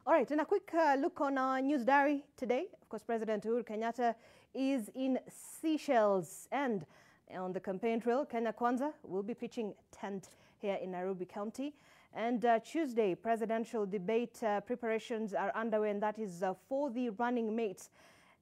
All right, and a quick look on our news diary today. Of course, President Uhuru Kenyatta is in Seychelles, and on the campaign trail, Kenya Kwanza will be pitching tent here in Nairobi County. And Tuesday, presidential debate preparations are underway, and that is for the running mates.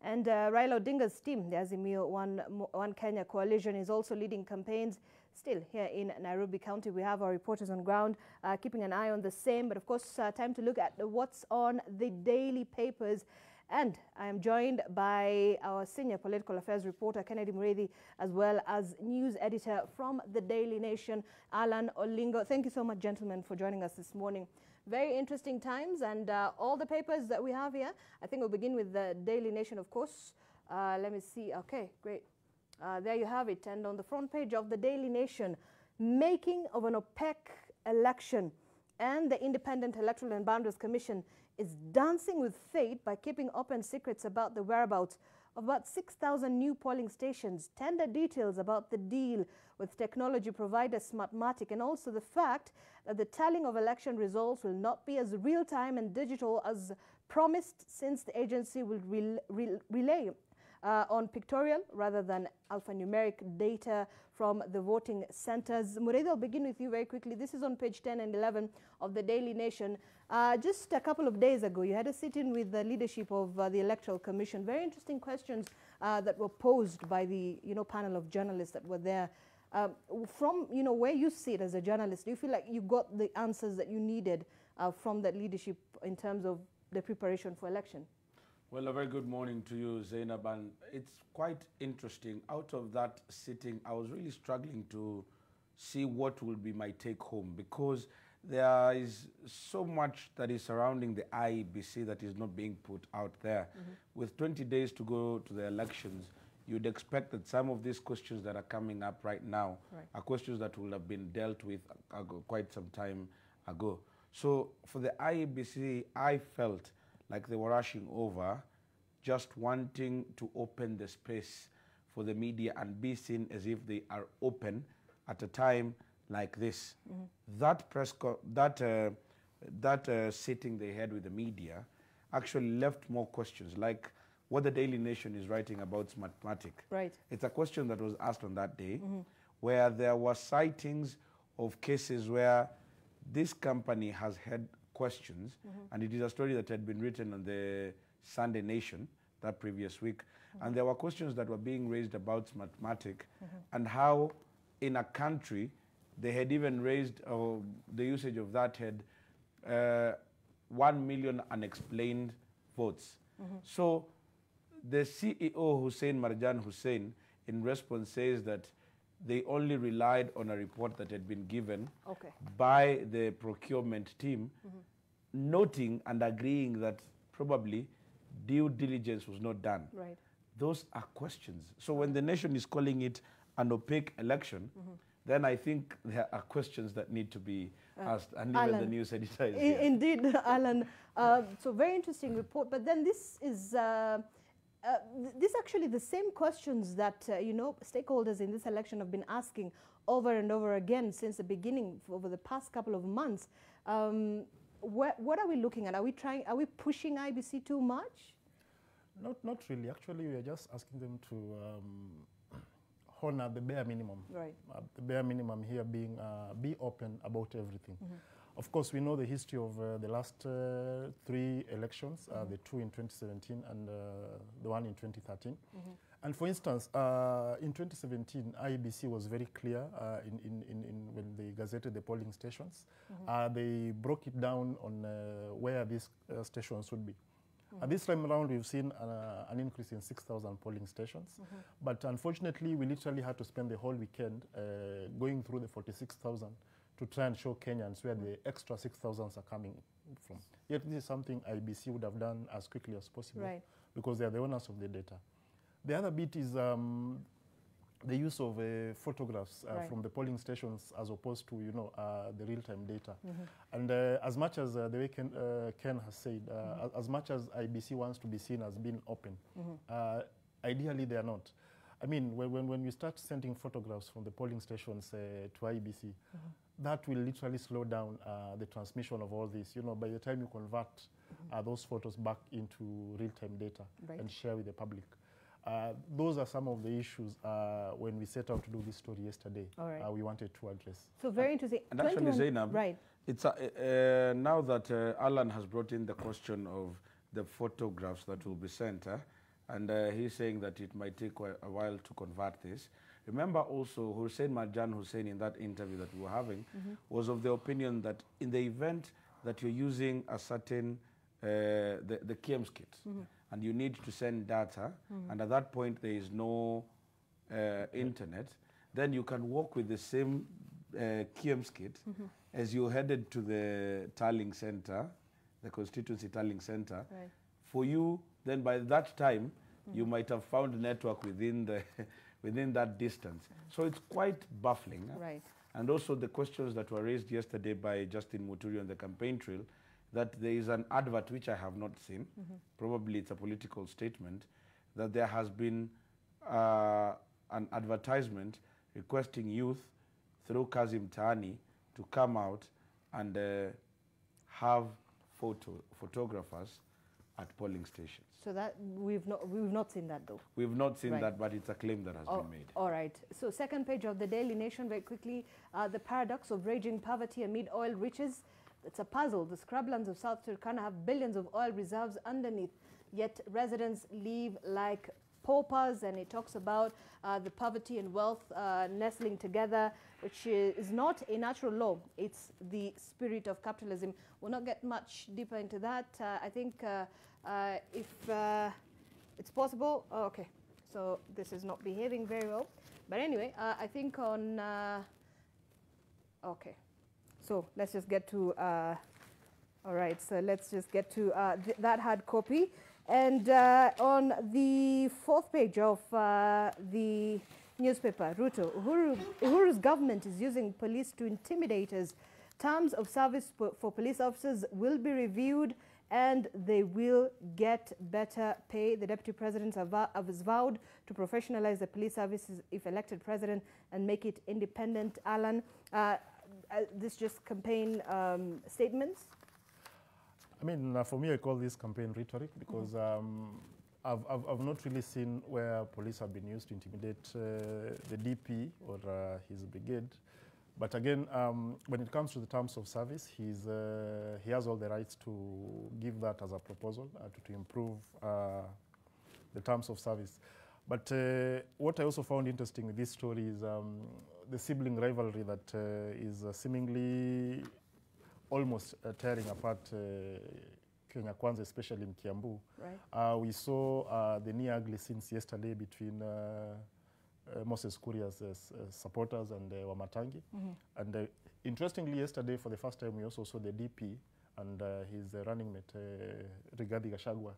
And Raila Odinga's team, the Azimio One Kenya coalition, is also leading campaigns still here in Nairobi County. We have our reporters on ground keeping an eye on the same. But of course, time to look at what's on the daily papers. And I am joined by our senior political affairs reporter, Kennedy Mureithi, as well as news editor from the Daily Nation, Alan Olingo. Thank you so much, gentlemen, for joining us this morning. Very interesting times, and all the papers that we have here. I think we'll begin with the Daily Nation, of course. Let me see. Okay, great. There you have it. And on the front page of the Daily Nation, making of an opaque election. And the Independent Electoral and Boundaries Commission is dancing with fate by keeping open secrets about the whereabouts of about 6,000 new polling stations. Tender details about the deal with technology provider Smartmatic, and also the fact that the tallying of election results will not be as real-time and digital as promised, since the agency will relay on pictorial rather than alphanumeric data from the voting centers. Mureithi, I'll begin with you very quickly. This is on page 10 and 11 of the Daily Nation. Just a couple of days ago, you had a sit-in with the leadership of the Electoral Commission. Very interesting questions that were posed by the panel of journalists that were there. From where you sit as a journalist, do you feel like you got the answers that you needed from that leadership in terms of the preparation for election? Well, a very good morning to you, Zainab, and it's quite interesting. Out of that sitting, I was really struggling to see what will be my take home, because there is so much that is surrounding the IEBC that is not being put out there. With 20 days to go to the elections, you'd expect that some of these questions that are coming up right now are questions that will have been dealt with quite some time ago. So for the IEBC, I felt like they were rushing over, just wanting to open the space for the media and be seen as if they are open at a time like this. That sitting they had with the media actually left more questions, like what the Daily Nation is writing about Smartmatic. Right. It's a question that was asked on that day, where there were sightings of cases where this company has had questions, and it is a story that had been written on the Sunday Nation that previous week, and there were questions that were being raised about Smartmatic and how in a country they had even raised the usage of that had 1 million unexplained votes. So the CEO, Hussein Marjan Hussein, in response says that they only relied on a report that had been given by the procurement team, noting and agreeing that probably due diligence was not done. Right. Those are questions. So when the nation is calling it an opaque election, then I think there are questions that need to be asked, and even Alan, the news editor is here. Indeed, Alan. So very interesting report. But then this is this actually the same questions that stakeholders in this election have been asking over and over again since the beginning, over the past couple of months. What are we looking at? Are we pushing IBC too much? Not really. Actually, we are just asking them to honor the bare minimum. Right. The bare minimum here being be open about everything. Of course, we know the history of the last 3 elections, the 2 in 2017 and the one in 2013. And for instance, in 2017, IEBC was very clear when they gazetted the polling stations. They broke it down on where these stations would be. And this time around, we've seen an increase in 6,000 polling stations. But unfortunately, we literally had to spend the whole weekend going through the 46,000 to try and show Kenyans where the extra 6,000 are coming from. Yet this is something IBC would have done as quickly as possible, because they are the owners of the data. The other bit is the use of photographs from the polling stations as opposed to the real-time data. And as much as the way Ken has said, as much as IBC wants to be seen as being open, ideally they are not. I mean, when we start sending photographs from the polling stations to IBC, that will literally slow down the transmission of all this. By the time you convert those photos back into real-time data Right. and share with the public. Those are some of the issues when we set out to do this story yesterday. All right. We wanted to address. So very interesting. And actually, 21 Zainab, right. it's now that Alan has brought in the question of the photographs that will be sent, and he's saying that it might take a while to convert this. Remember also, Hussein Marjan Hussein, in that interview that we were having, was of the opinion that in the event that you're using a certain, the KIEMS kit, and you need to send data, and at that point there is no internet, then you can work with the same KIEMS kit as you headed to the tallying center, the constituency tallying center. Right. For you, then by that time, you might have found network within the within that distance. So it's quite baffling. Right. And also the questions that were raised yesterday by Justin Muturi on the campaign trail, that there is an advert which I have not seen, probably it's a political statement, that there has been an advertisement requesting youth through Kazim Tani to come out and have photographers at polling stations. So that we've not seen that though. We've not seen Right. that, but it's a claim that has been made. All right. So second page of the Daily Nation, very quickly, the paradox of raging poverty amid oil riches. It's a puzzle. The scrublands of South Turkana have billions of oil reserves underneath, yet residents live like paupers, and it talks about the poverty and wealth nestling together, which is not a natural law. It's the spirit of capitalism. We'll not get much deeper into that. I think if it's possible, okay, so this is not behaving very well. But anyway, I think on, okay, so let's just get to, all right, so let's just get to that hard copy. And on the fourth page of the newspaper, Uhuru's government is using police to intimidate us. Terms of service for police officers will be reviewed and they will get better pay. The Deputy President has vowed to professionalize the police services if elected president and make it independent. Alan, this just campaign statements? I mean, for me, I call this campaign rhetoric because I've not really seen where police have been used to intimidate the DP or his brigade. But again, when it comes to the terms of service, he has all the rights to give that as a proposal to improve the terms of service. But what I also found interesting with this story is the sibling rivalry that is seemingly almost tearing apart Kenya Kwanza, especially in Kiambu. Right. We saw the near ugly scenes yesterday between Moses Kuria's supporters and Wamatangi. And interestingly, yesterday, for the first time, we also saw the DP and his running mate, Rigathi Gachagua,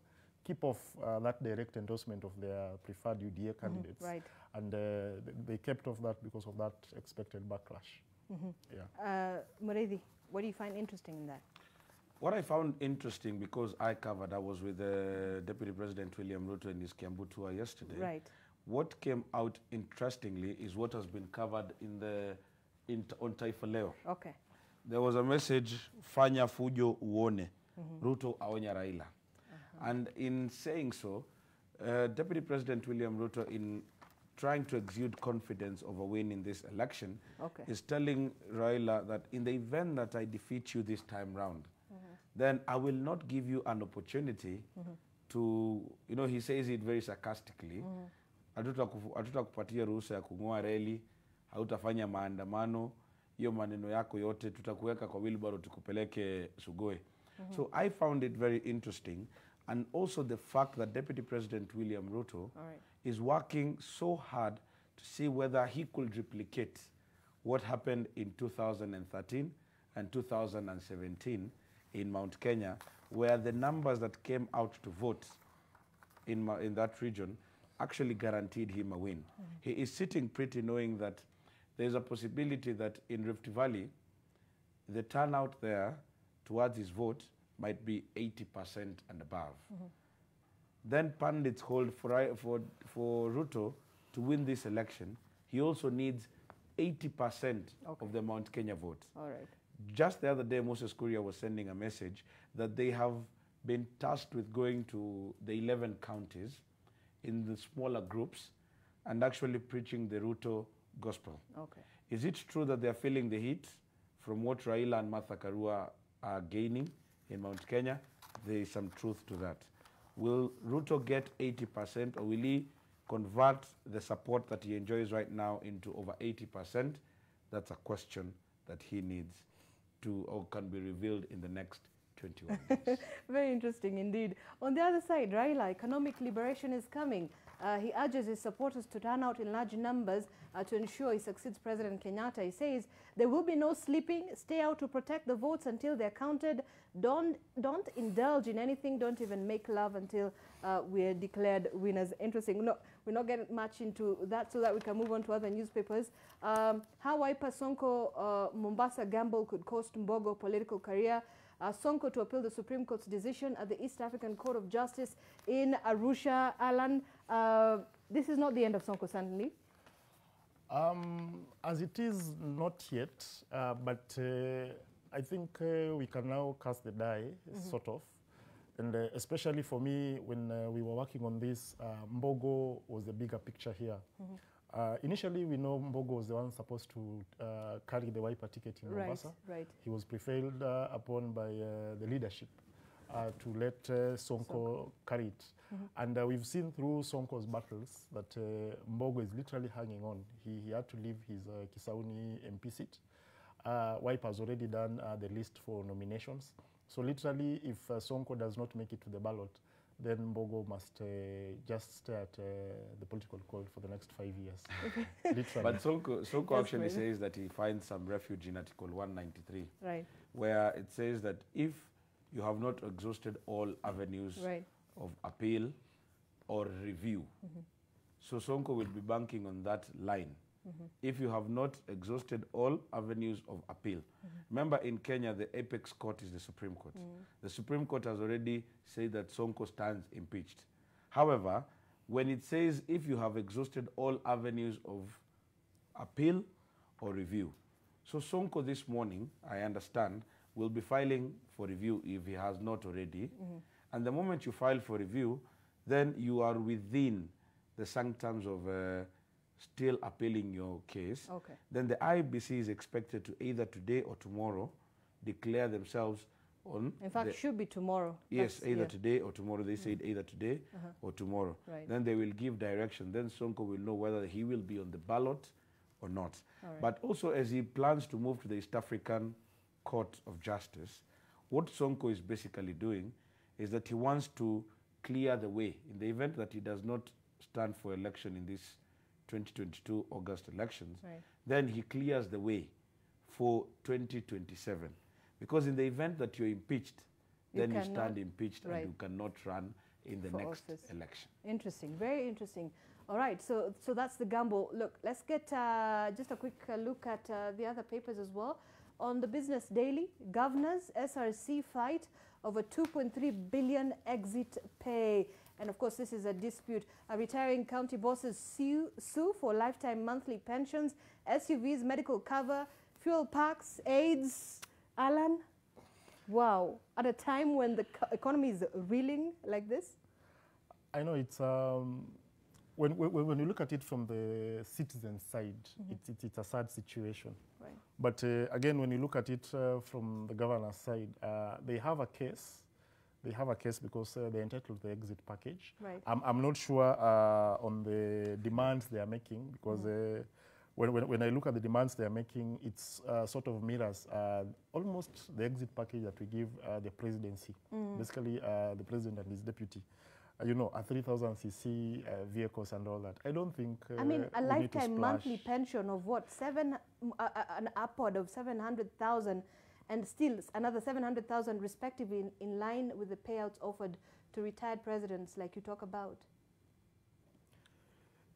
keep off that direct endorsement of their preferred UDA candidates. Right. And they kept off that because of that expected backlash. Yeah. Mureithi, what do you find interesting in that? What I found interesting, because I was with Deputy President William Ruto in his Kiambu tour yesterday. Right. What came out interestingly is what has been covered on Taifa Leo. Okay. There was a message, Fanya Fujo Uone, Ruto aonya Raila. And in saying so, Deputy President William Ruto, in trying to exude confidence of a win in this election, is telling Raila that in the event that I defeat you this time round, then I will not give you an opportunity to, he says it very sarcastically, hatutakupatia ruhusa ya kung'oa reli, hautafanya maandamano, hiyo maneno yako yote tutakuweka kwa wheelbarrow tukupeleke Sugoi. So I found it very interesting, and also the fact that Deputy President William Ruto is working so hard to see whether he could replicate what happened in 2013 and 2017 in Mount Kenya, where the numbers that came out to vote in that region actually guaranteed him a win. He is sitting pretty knowing that there's a possibility that in Rift Valley, the turnout there towards his vote might be 80% and above. Then pundits hold for Ruto to win this election, he also needs 80% of the Mount Kenya votes. All right. Just the other day, Moses Kuria was sending a message that they have been tasked with going to the 11 counties in the smaller groups and actually preaching the Ruto gospel. Okay. Is it true that they're feeling the heat from what Raila and Martha Karua are gaining in Mount Kenya? There is some truth to that. Will Ruto get 80% or will he convert the support that he enjoys right now into over 80%? That's a question that he needs to or can be revealed in the next 21 days. Very interesting indeed. On the other side, Raila, economic liberation is coming. He urges his supporters to turn out in large numbers to ensure he succeeds President Kenyatta. He says there will be no sleeping. Stay out to protect the votes until they're counted. Don't indulge in anything. Don't even make love until we're declared winners. Interesting. No, we're not getting much into that so that we can move on to other newspapers. How Wiper Sonko Mombasa gamble could cost Mbogo political career. Sonko to appeal the Supreme Court's decision at the East African Court of Justice in Arusha. Alan, this is not the end of Sonko, certainly. As it is, not yet, but I think we can now cast the die, sort of. And especially for me, when we were working on this, Mbogo was the bigger picture here. Initially, we know Mbogo was the one supposed to carry the Wiper ticket in Mombasa. Right. He was prevailed upon by the leadership to let Sonko carry it. And we've seen through Sonko's battles that Mbogo is literally hanging on. He had to leave his Kisauni MP seat. Wiper has already done the list for nominations. So literally, if Sonko does not make it to the ballot, then Mbogo must just stay at the political court for the next 5 years. Literally. But Sonko actually says that he finds some refuge in Article 193, Right. where it says that if you have not exhausted all avenues of appeal or review, so Sonko will be banking on that line. If you have not exhausted all avenues of appeal. Remember, in Kenya, the apex court is the Supreme Court. The Supreme Court has already said that Sonko stands impeached. However, when it says if you have exhausted all avenues of appeal or review, so Sonko this morning, I understand, will be filing for review if he has not already. And the moment you file for review, then you are within the sanctums of still appealing your case. Okay. Then the IBC is expected to either today or tomorrow declare themselves on. In fact, should be tomorrow. Yes, either today or tomorrow. They said either today or tomorrow. Right. Then they will give direction. Then Sonko will know whether he will be on the ballot or not. But also, as he plans to move to the East African Court of Justice, what Sonko is basically doing is that he wants to clear the way in the event that he does not stand for election in this 2022 August elections, then he clears the way for 2027. Because in the event that you're impeached, then you stand impeached and you cannot run in the next election. Interesting, very interesting. All right, so that's the gamble. Look, let's get just a quick look at the other papers as well. On the Business Daily, governors, SRC fight over 2.3 billion exit pay. And of course, this is a dispute. Retiring county bosses sue for lifetime monthly pensions, SUVs, medical cover, fuel packs, aids. Alan, wow. At a time when the economy is reeling like this? I know it's, when you look at it from the citizen side, it's a sad situation. Right. But again, when you look at it from the governor's side, they have a case. They have a case because they're entitled to the exit package. Right. I'm not sure on the demands they are making because when I look at the demands they are making, it's sort of mirrors almost the exit package that we give the presidency. Basically, the president and his deputy. You know, a 3,000cc vehicles and all that. I don't think I mean, a lifetime monthly pension of what? An upward of 700,000 and still another 700,000 respectively in line with the payouts offered to retired presidents like you talk about.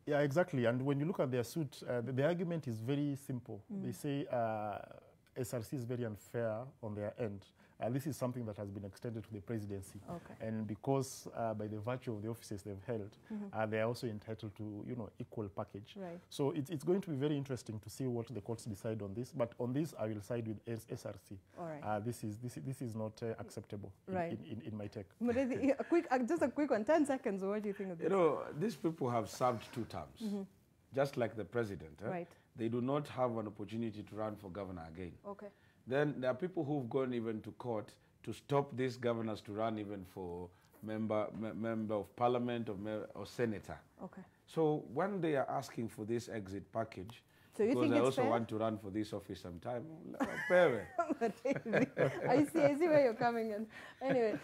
Yeah, exactly. And when you look at their suit, the argument is very simple. They say SRC is very unfair on their end. This is something that has been extended to the presidency. Okay. And because by the virtue of the offices they've held, they are also entitled to, equal package. Right. So it's going to be very interesting to see what the courts decide on this. But on this, I will side with SRC. All right. This is not acceptable right. in my take. Just a quick one, 10 seconds. What do you think of this? These people have served 2 terms, just like the president. Right. They do not have an opportunity to run for governor again. Okay. Then there are people who've gone even to court to stop these governors to run even for member of parliament or senator. Okay. So when they are asking for this exit package, so you because think I it's also fair? want to run for this office sometime, I see where you're coming in. Anyway,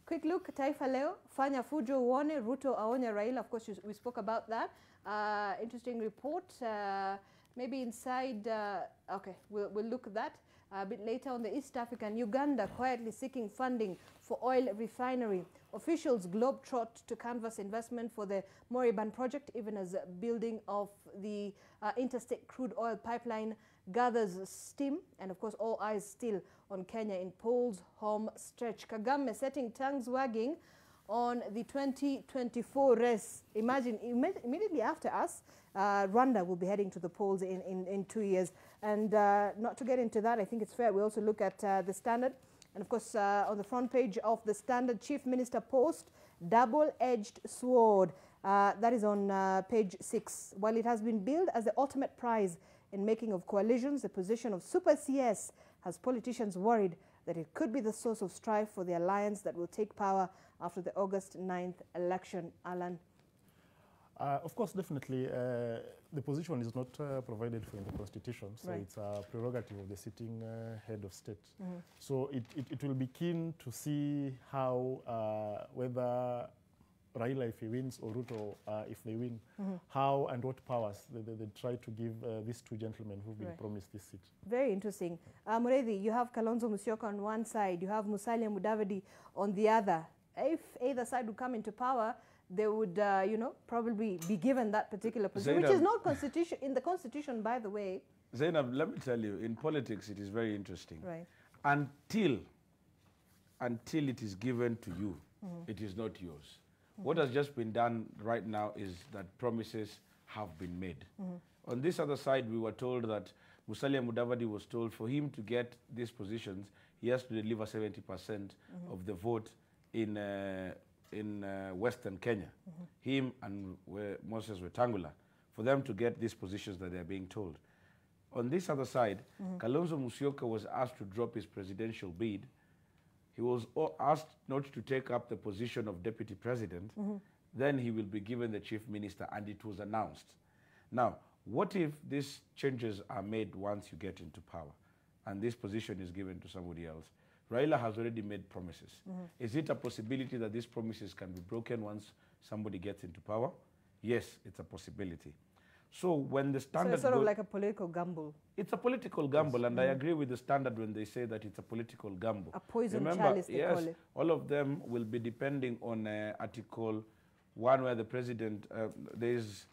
quick look, Taifa Leo, fanya fujo uone, Ruto aonya Raila. Of course, we spoke about that. Interesting report. Maybe inside, okay, we'll look at that a bit later. On the East African, Uganda quietly seeking funding for oil refinery. Officials globetrot to canvass investment for the Moribund project, even as building of the interstate crude oil pipeline gathers steam. And of course, all eyes still on Kenya in polls home stretch. Kagame setting tongues wagging on the 2024 race. Imagine, immediately after us, Rwanda will be heading to the polls in 2 years. And not to get into that, I think it's fair we also look at the Standard. And of course, on the front page of the Standard, Chief Minister post, double-edged sword. That is on page 6. While it has been billed as the ultimate prize in making of coalitions, the position of Super CS has politicians worried that it could be the source of strife for the alliance that will take power after the August 9th election. Alan? Of course, definitely, the position is not provided for in the Constitution, so right. it's a prerogative of the sitting head of state. So it will be keen to see how, whether Raila, if he wins, or Ruto, if they win, how and what powers they try to give these 2 gentlemen who've been right. promised this seat. Very interesting. Mureithi, you have Kalonzo Musyoka on one side, you have Musalia Mudavadi on the other. If either side would come into power, they would, probably be given that particular position, Zainab, which is not constitution in the Constitution, by the way. Zainab, let me tell you, in politics, it is very interesting. Right. Until it is given to you, it is not yours. What has just been done right now is that promises have been made. On this other side, we were told that Musalia Mudavadi was told for him to get these positions, he has to deliver 70% of the vote in Western Kenya. Him and Moses Wetangula, for them to get these positions that they're being told. On this other side, Kalonzo Musyoka was asked to drop his presidential bid. He was asked not to take up the position of deputy president. Then he will be given the chief minister, and it was announced. Now, what if these changes are made once you get into power and this position is given to somebody else? Raila has already made promises. Is it a possibility that these promises can be broken once somebody gets into power? Yes, it's a possibility. So when the Standard... So it's sort of like a political gamble. It's a political gamble, and I agree with the Standard when they say that it's a political gamble. A poison Remember, chalice, they yes, call it. all of them will be depending on Article 1, where the president, there is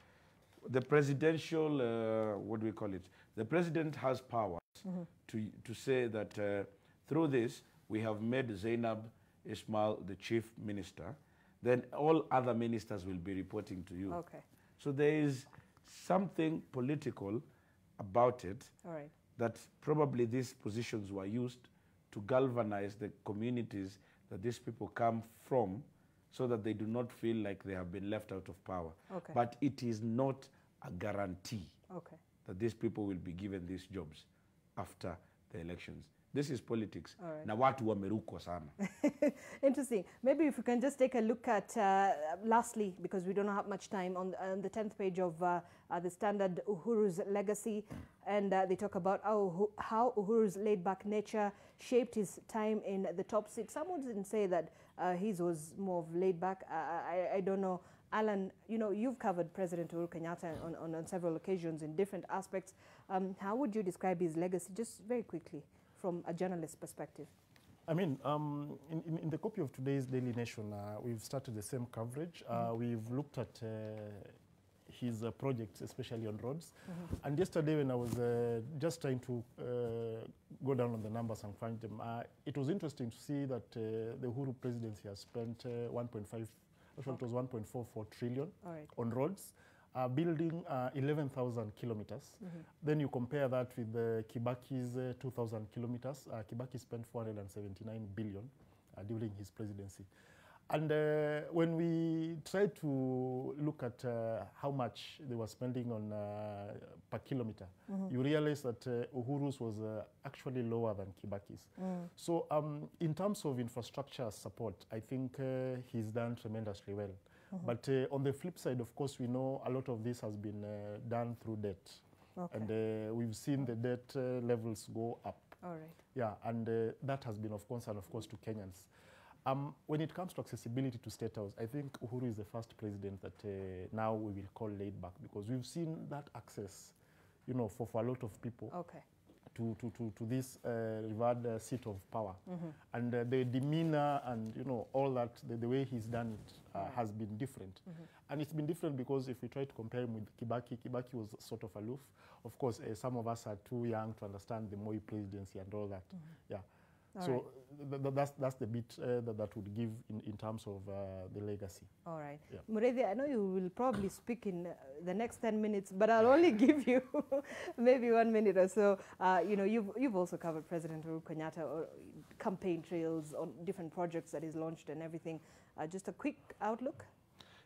the presidential, what do we call it? The president has powers to say that through this, we have made Zainab Ismail the chief minister. Then all other ministers will be reporting to you. Okay. So there is something political about it. All right. That probably these positions were used to galvanize the communities that these people come from, so that they do not feel like they have been left out of power. Okay. But it is not a guarantee Okay. that these people will be given these jobs after the elections. This is politics. All right. Na watu wamerukwa sana. Interesting. Maybe if we can just take a look at, lastly, because we don't have much time, on the 10th page of the Standard, Uhuru's legacy. And they talk about how Uhuru's laid-back nature shaped his time in the top seat. Someone didn't say that his was more of laid-back. I don't know. Alan, you've covered President Uhuru Kenyatta on several occasions in different aspects. How would you describe his legacy, just very quickly, from a journalist's perspective? I mean, in the copy of today's Daily Nation, we've started the same coverage. We've looked at his projects, especially on roads. And yesterday when I was just trying to go down on the numbers and find them, it was interesting to see that the Uhuru presidency has spent 1.5, actually it was 1.44 trillion on roads, building 11,000 kilometers. Then you compare that with Kibaki's 2,000 kilometers. Kibaki spent 479 billion during his presidency. And when we tried to look at how much they were spending on per kilometer, you realize that Uhuru's was actually lower than Kibaki's. So in terms of infrastructure support, I think he's done tremendously well. But on the flip side, of course, we know a lot of this has been done through debt. And we've seen the debt levels go up. Yeah, and that has been of concern, of course, to Kenyans. When it comes to accessibility to State House, I think Uhuru is the first president that now we will call laid back, because we've seen that access, you know, for a lot of people to this revered seat of power. And the demeanor and, you know, all that, the way he's done it has been different. And it's been different because if we try to compare him with Kibaki, Kibaki was sort of aloof. Of course, some of us are too young to understand the Moi presidency and all that. Yeah. So that's the bit that would give in terms of the legacy. All right. Yeah. Mureithi, I know you will probably speak in the next 10 minutes, but I'll only give you maybe 1 minute or so. You know, you've also covered President Uhuru Kenyatta or campaign trails on different projects that he's launched and everything. Just a quick outlook.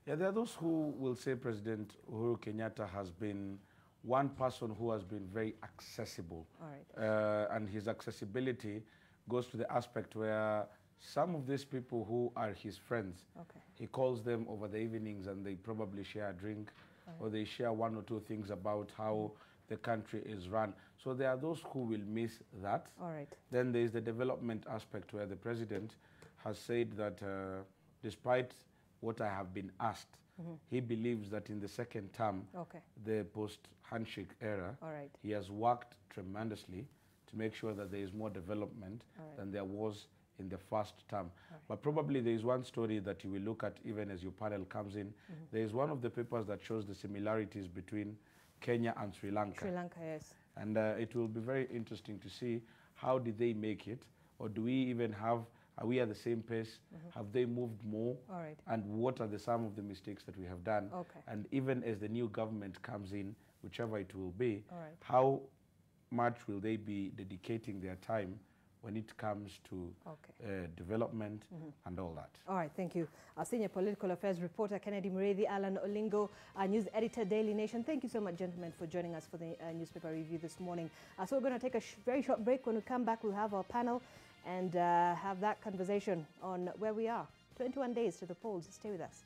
Yeah, there are those who will say President Uhuru Kenyatta has been one person who has been very accessible. All right. And his accessibility goes to the aspect where some of these people who are his friends, he calls them over the evenings and they probably share a drink, or they share one or two things about how the country is run. So there are those who will miss that. All right. Then there is the development aspect where the president has said that despite what I have been asked, he believes that in the second term, the post-handshake era, he has worked tremendously to make sure that there is more development than there was in the first term. But probably there is one story that you will look at even as your panel comes in. There is one of the papers that shows the similarities between Kenya and Sri Lanka. Sri Lanka, yes. And it will be very interesting to see how did they make it, or do we even have, are we at the same pace? Have they moved more? And what are some of the mistakes that we have done? And even as the new government comes in, whichever it will be, how much will they be dedicating their time when it comes to development and all that? All right, thank you. Our senior political affairs reporter, Kennedy Mureithi, Alan Olingo, our news editor, Daily Nation. Thank you so much, gentlemen, for joining us for the newspaper review this morning. So we're going to take a very short break. When we come back, we'll have our panel and have that conversation on where we are. 21 days to the polls. Stay with us.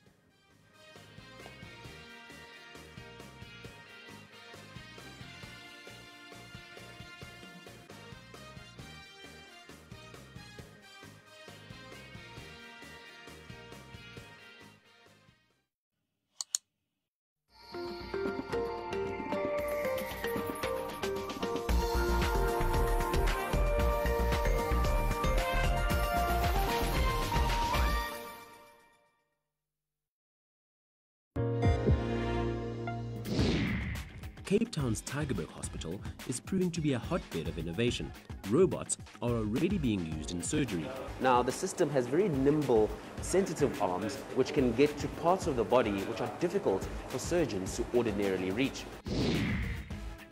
Cape Town's Tygerberg Hospital is proving to be a hotbed of innovation. Robots are already being used in surgery. Now, the system has very nimble, sensitive arms which can get to parts of the body which are difficult for surgeons to ordinarily reach.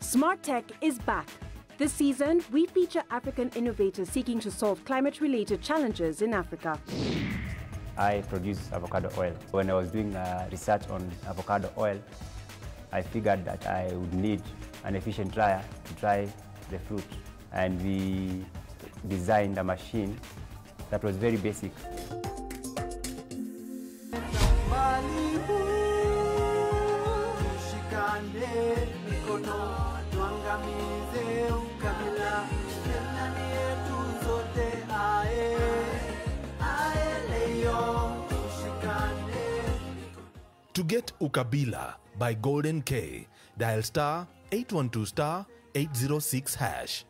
Smart Tech is back. This season, we feature African innovators seeking to solve climate-related challenges in Africa. I produce avocado oil. When I was doing research on avocado oil, I figured that I would need an efficient dryer to dry the fruit. And we designed a machine that was very basic. To get Ukabila by Golden K, dial star 812 star 806 hash.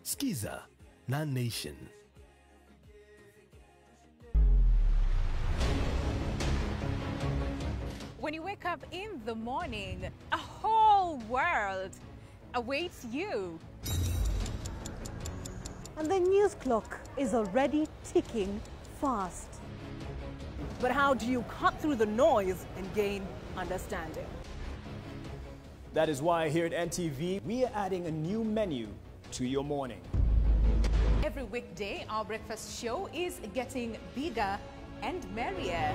Skiza, non-nation. When you wake up in the morning, a whole world awaits you. And the news clock is already ticking fast. But how do you cut through the noise and gain understanding? That is why here at NTV, we are adding a new menu to your morning. Every weekday, our breakfast show is getting bigger and merrier.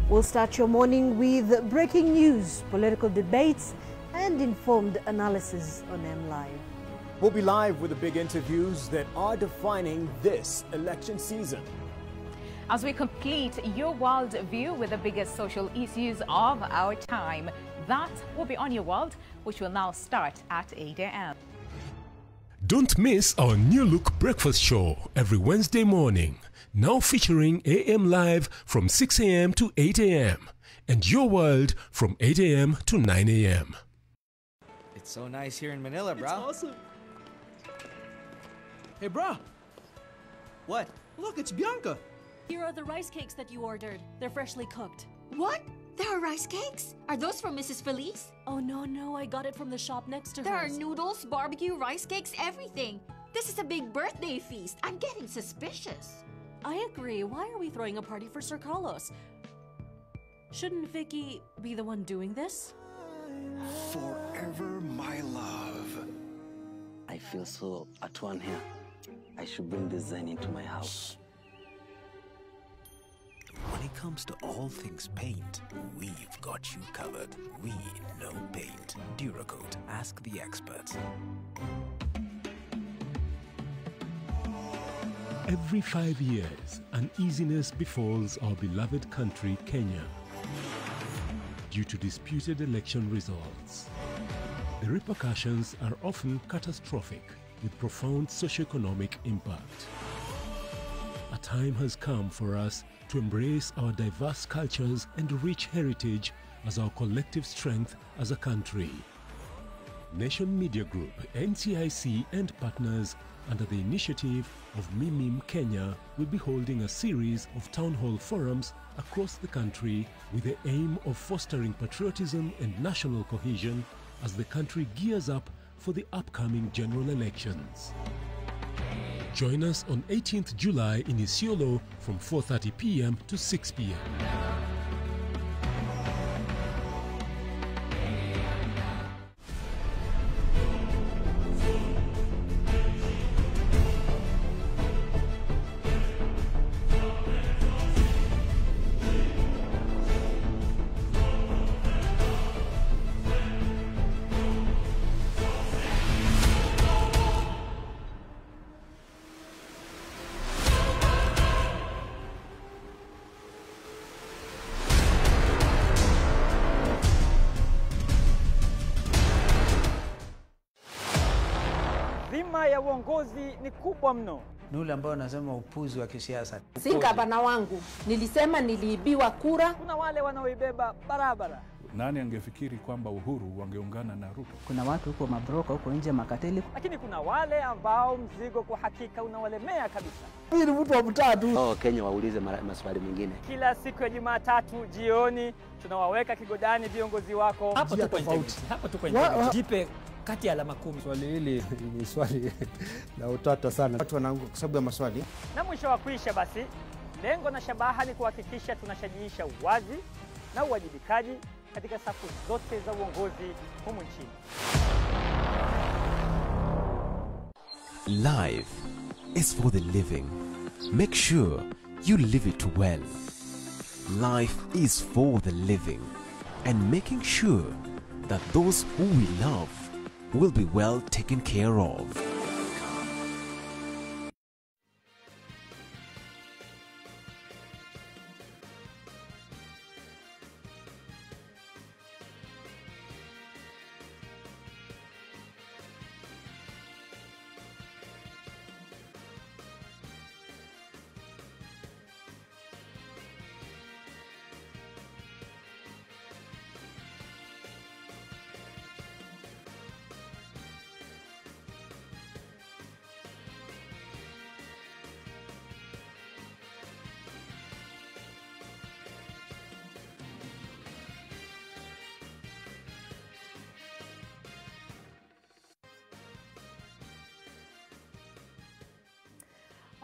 We'll start your morning with breaking news, political debates, and informed analysis on MLive. We'll be live with the big interviews that are defining this election season. As we complete your world view with the biggest social issues of our time, that will be On Your World, which will now start at 8 a.m. Don't miss our new look breakfast show every Wednesday morning, now featuring AM Live from 6 a.m. to 8 a.m. and Your World from 8 a.m. to 9 a.m. It's so nice here in Manila, bro. It's awesome. Hey, bro. What? Look, it's Bianca. Here are the rice cakes that you ordered. They're freshly cooked. What? There are rice cakes? Are those from Mrs. Felice? Oh, no, I got it from the shop next to There hers. are noodles, barbecue, rice cakes, everything. This is a big birthday feast. I'm getting suspicious. I agree. Why are we throwing a party for Sir Carlos? Shouldn't Vicky be the one doing this? Forever, my love. I feel so at one here. I should bring this Zen into my house. When it comes to all things paint, we've got you covered. We know paint. Duracoat, ask the experts. Every 5 years, uneasiness befalls our beloved country, Kenya, due to disputed election results. The repercussions are often catastrophic, with profound socioeconomic impact. A time has come for us to embrace our diverse cultures and rich heritage as our collective strength as a country. Nation Media Group, NCIC and partners under the initiative of Mimim Kenya will be holding a series of town hall forums across the country with the aim of fostering patriotism and national cohesion as the country gears up for the upcoming general elections. Join us on 18th July in Isiolo from 4:30 p.m. to 6 p.m. Dhima ya uongozi ni kubwa mno. Ni ule ambao nasema upuzi wa kisiasa. Si gavana wangu, nilisema niliibiwa kura. Kuna wale wanaoibeba barabara. Nani angefikiri kwamba Uhuru wangeungana na Ruto? Kuna watu huko mabroka huko nje makateli. Lakini kuna wale ambao mzigo kwa hakika unawalemea kabisa. Mimi ni mtu wa mtatu. Oh, Kenya waulize maswali mengine. Kila siku ya Jumatatu jioni tunawaweka kigodani viongozi wako. Hapo tu tofauti. Hapo tu kwenye jipe kati ya alama 10. Swali hili ni swali la utata sana. Watu wanaanguka kwa sababu ya maswali. Na mwisho wa kuisha basi, lengo na shabaha ni kuhakikisha tunashajiisha uwazi na uwajibikaji katika safu zote za uongozi humu nchini. Life is for the living. Make sure you live it well. Life is for the living, and making sure that those who we love will be well taken care of.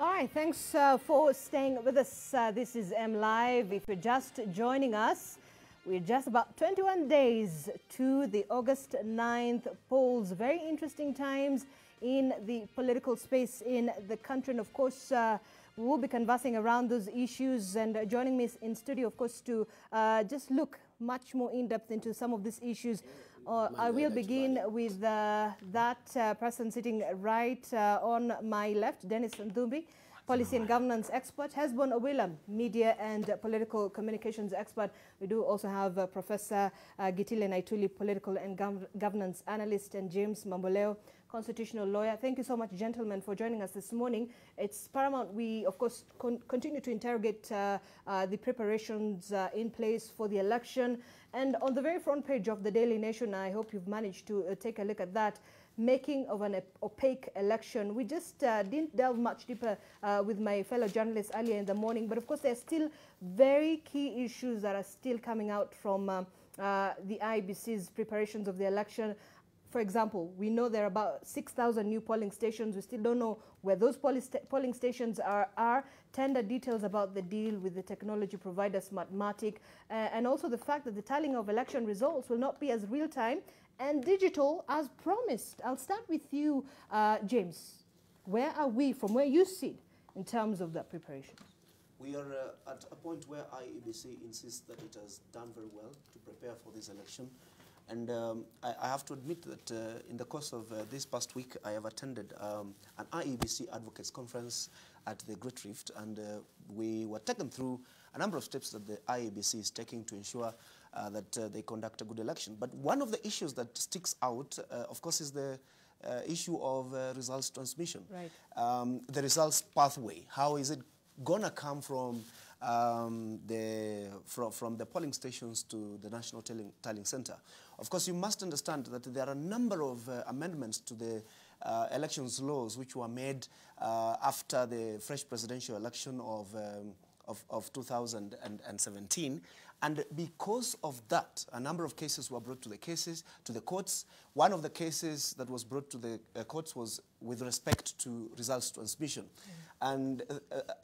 All right, thanks for staying with us. This is M Live. If you're just joining us, we're just about 21 days to the August 9th polls. Very interesting times in the political space in the country. And of course, we will be conversing around those issues, and joining me in studio, of course, to just look much more in depth into some of these issues. I will begin with that person sitting right on my left, Dennis Ndumbi, policy and governance expert, Hesbon Owilam, media and political communications expert. We do also have Professor Gitile Naituli, political and governance analyst, and James Mamboleo, constitutional lawyer. Thank you so much, gentlemen, for joining us this morning. It's paramount we, of course, continue to interrogate the preparations in place for the election. And on the very front page of the Daily Nation, I hope you've managed to take a look at that, making of an opaque election. We just didn't delve much deeper with my fellow journalists earlier in the morning, but of course there's still very key issues that are still coming out from the IEBC's preparations of the election. For example, we know there are about 6,000 new polling stations. We still don't know where those polling stations are. Tender details about the deal with the technology provider Smartmatic, and also the fact that the tallying of election results will not be as real-time and digital as promised. I'll start with you, James. Where are we from where you sit in terms of the preparations? We are at a point where IEBC insists that it has done very well to prepare for this election. And I have to admit that in the course of this past week, I have attended an IEBC Advocates Conference at the Great Rift, and we were taken through a number of steps that the IEBC is taking to ensure that they conduct a good election. But one of the issues that sticks out, of course, is the issue of results transmission. Right. The results pathway. How is it going to come from the polling stations to the National Tallying Center? Of course, you must understand that there are a number of amendments to the elections laws which were made after the fresh presidential election of 2017. And because of that, a number of cases were brought to the courts. One of the cases that was brought to the courts was with respect to results transmission. And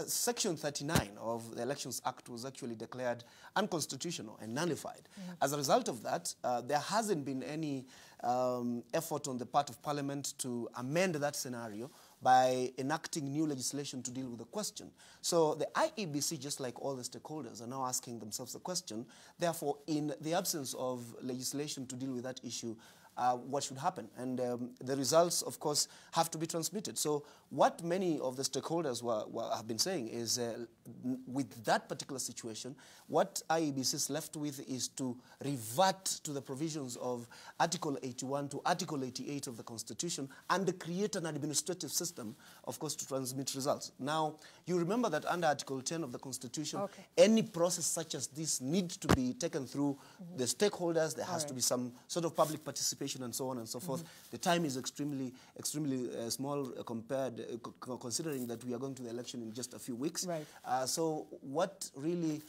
Section 39 of the Elections Act was actually declared unconstitutional and nullified. As a result of that, there hasn't been any effort on the part of Parliament to amend that scenario by enacting new legislation to deal with the question. So the IEBC, just like all the stakeholders, are now asking themselves the question, therefore, in the absence of legislation to deal with that issue, what should happen? And the results, of course, have to be transmitted. So what many of the stakeholders have been saying is, with that particular situation, what IEBC is left with is to revert to the provisions of Article 81 to Article 88 of the Constitution and create an administrative system, of course, to transmit results. Now, you remember that under Article 10 of the Constitution, any process such as this needs to be taken through the stakeholders. There has to be some sort of public participation and so on and so forth. The time is extremely small considering that we are going to the election in just a few weeks. Right. So what really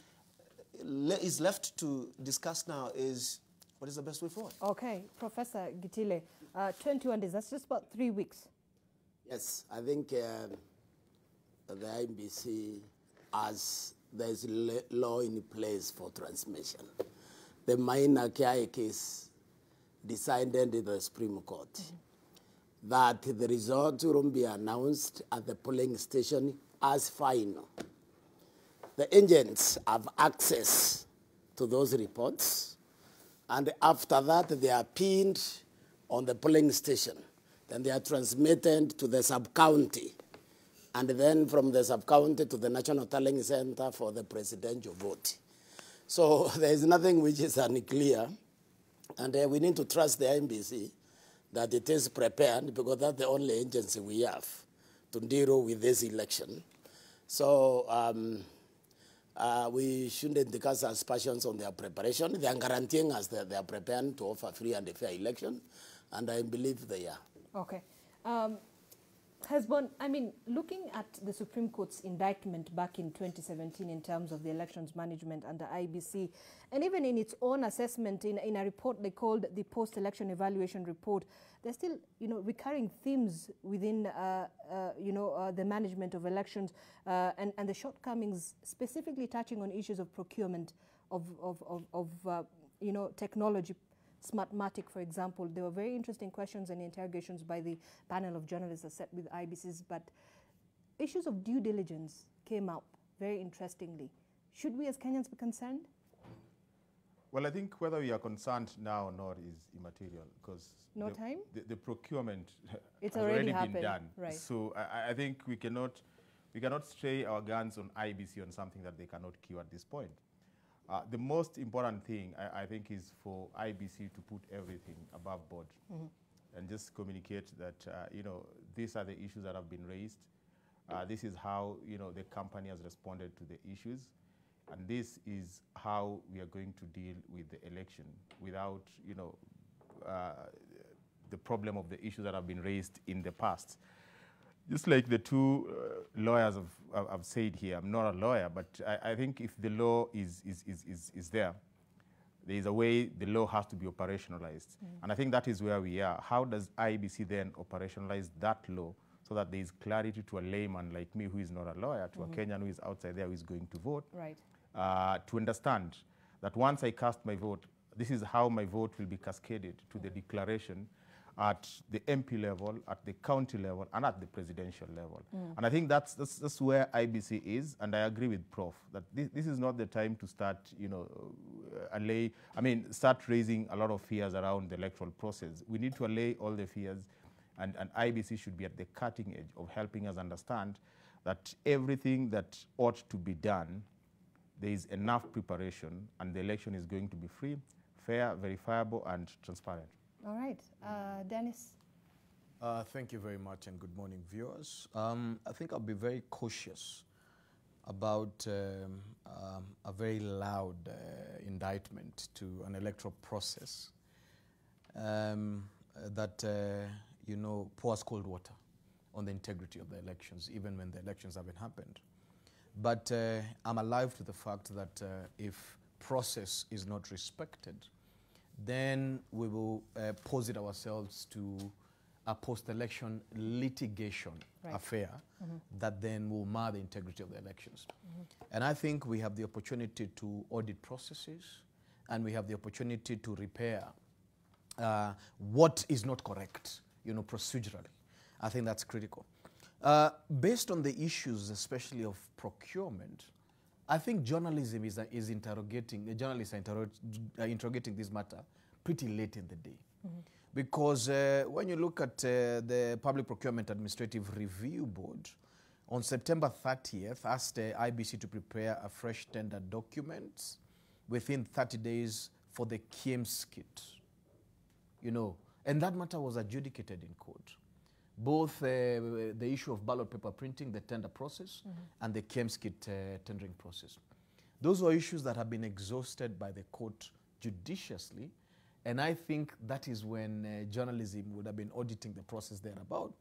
is left to discuss now is what is the best way forward. Okay, Professor Gitile, 21 days, that's just about 3 weeks. Yes, I think the IEBC, as there's law in place for transmission. The minor case decided in the Supreme Court that the result will be announced at the polling station as final. The agents have access to those reports, and after that they are pinned on the polling station. Then they are transmitted to the sub-county, and then from the sub-county to the National Tallying Center for the presidential vote. So there is nothing which is unclear, and we need to trust the IEBC that it is prepared, because that's the only agency we have to deal with this election. So we shouldn't discuss aspersions on their preparation. They are guaranteeing us that they are prepared to offer free and fair election, and I believe they are. Okay. Hesbon, I mean, looking at the Supreme Court's indictment back in 2017 in terms of the elections management under IBC, and even in its own assessment in a report they called the Post-Election Evaluation Report, there's still, recurring themes within, the management of elections and the shortcomings, specifically touching on issues of procurement of technology. Smartmatic, for example, there were very interesting questions and interrogations by the panel of journalists that sat with IBCs, but issues of due diligence came up very interestingly. Should we as Kenyans be concerned? Well, I think whether we are concerned now or not is immaterial, because the procurement it's has already been done. Right. So I think we cannot stray our guns on IBC on something that they cannot cure at this point. The most important thing, I think, is for IBC to put everything above board and just communicate that, these are the issues that have been raised. This is how, the company has responded to the issues. And this is how we are going to deal with the election without, the problem of the issues that have been raised in the past. Just like the two lawyers have said here, I'm not a lawyer, but I think if the law is there is a way the law has to be operationalized. And I think that is where we are. How does IBC then operationalize that law so that there is clarity to a layman like me who is not a lawyer, to a Kenyan who is outside there who is going to vote, to understand that once I cast my vote, this is how my vote will be cascaded to the declaration at the MP level, at the county level, and at the presidential level. And I think that's where IBC is, and I agree with Prof. that this is not the time to start, start raising a lot of fears around the electoral process. We need to allay all the fears, and IBC should be at the cutting edge of helping us understand that everything that ought to be done, there is enough preparation, and the election is going to be free, fair, verifiable, and transparent. All right. Dennis? Thank you very much, and good morning, viewers. I think I'll be very cautious about a very loud indictment to an electoral process that, pours cold water on the integrity of the elections, even when the elections haven't happened. But I'm alive to the fact that if process is not respected, then we will posit ourselves to a post-election litigation affair that then will mar the integrity of the elections. And I think we have the opportunity to audit processes, and we have the opportunity to repair what is not correct, procedurally. I think that's critical. Based on the issues, especially of procurement, I think journalism is interrogating, the journalists are interrogating this matter pretty late in the day. Because when you look at the Public Procurement Administrative Review Board, on September 30th, asked IBC to prepare a fresh tender document within 30 days for the KIEMS kit. And that matter was adjudicated in court. Both the issue of ballot paper printing, the tender process, and the KIEMS kit tendering process. Those were issues that have been exhausted by the court judiciously, and I think that is when journalism would have been auditing the process thereabout.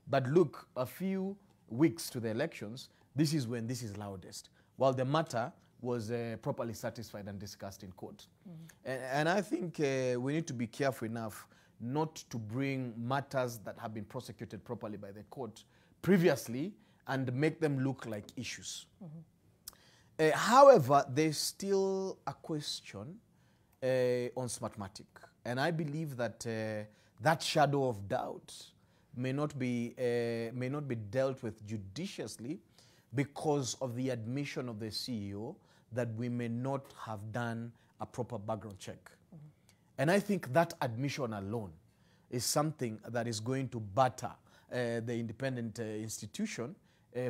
But look, a few weeks to the elections, this is when this is loudest, while the matter was properly satisfied and discussed in court. And I think we need to be careful enough not to bring matters that have been prosecuted properly by the court previously and make them look like issues. However, there's still a question on Smartmatic. And I believe that that shadow of doubt may not be dealt with judiciously because of the admission of the CEO that we may not have done a proper background check. And I think that admission alone is something that is going to batter the independent institution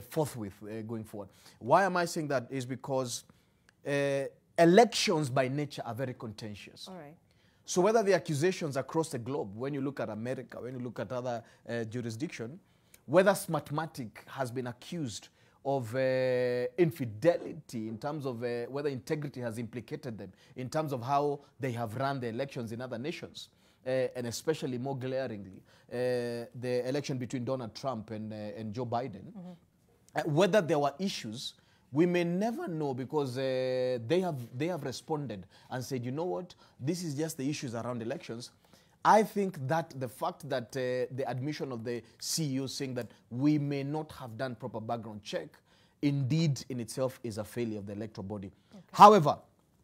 forthwith going forward. Why am I saying that? Is because elections by nature are very contentious. All right. So whether the accusations across the globe, when you look at America, when you look at other jurisdictions, whether Smartmatic has been accused of infidelity in terms of whether integrity has implicated them, in terms of how they have run the elections in other nations, and especially more glaringly, the election between Donald Trump and Joe Biden, whether there were issues, we may never know, because they have responded and said, you know what, this is just the issues around elections. I think that the fact that the admission of the CEO saying that we may not have done proper background check, indeed in itself is a failure of the electoral body. Okay. However,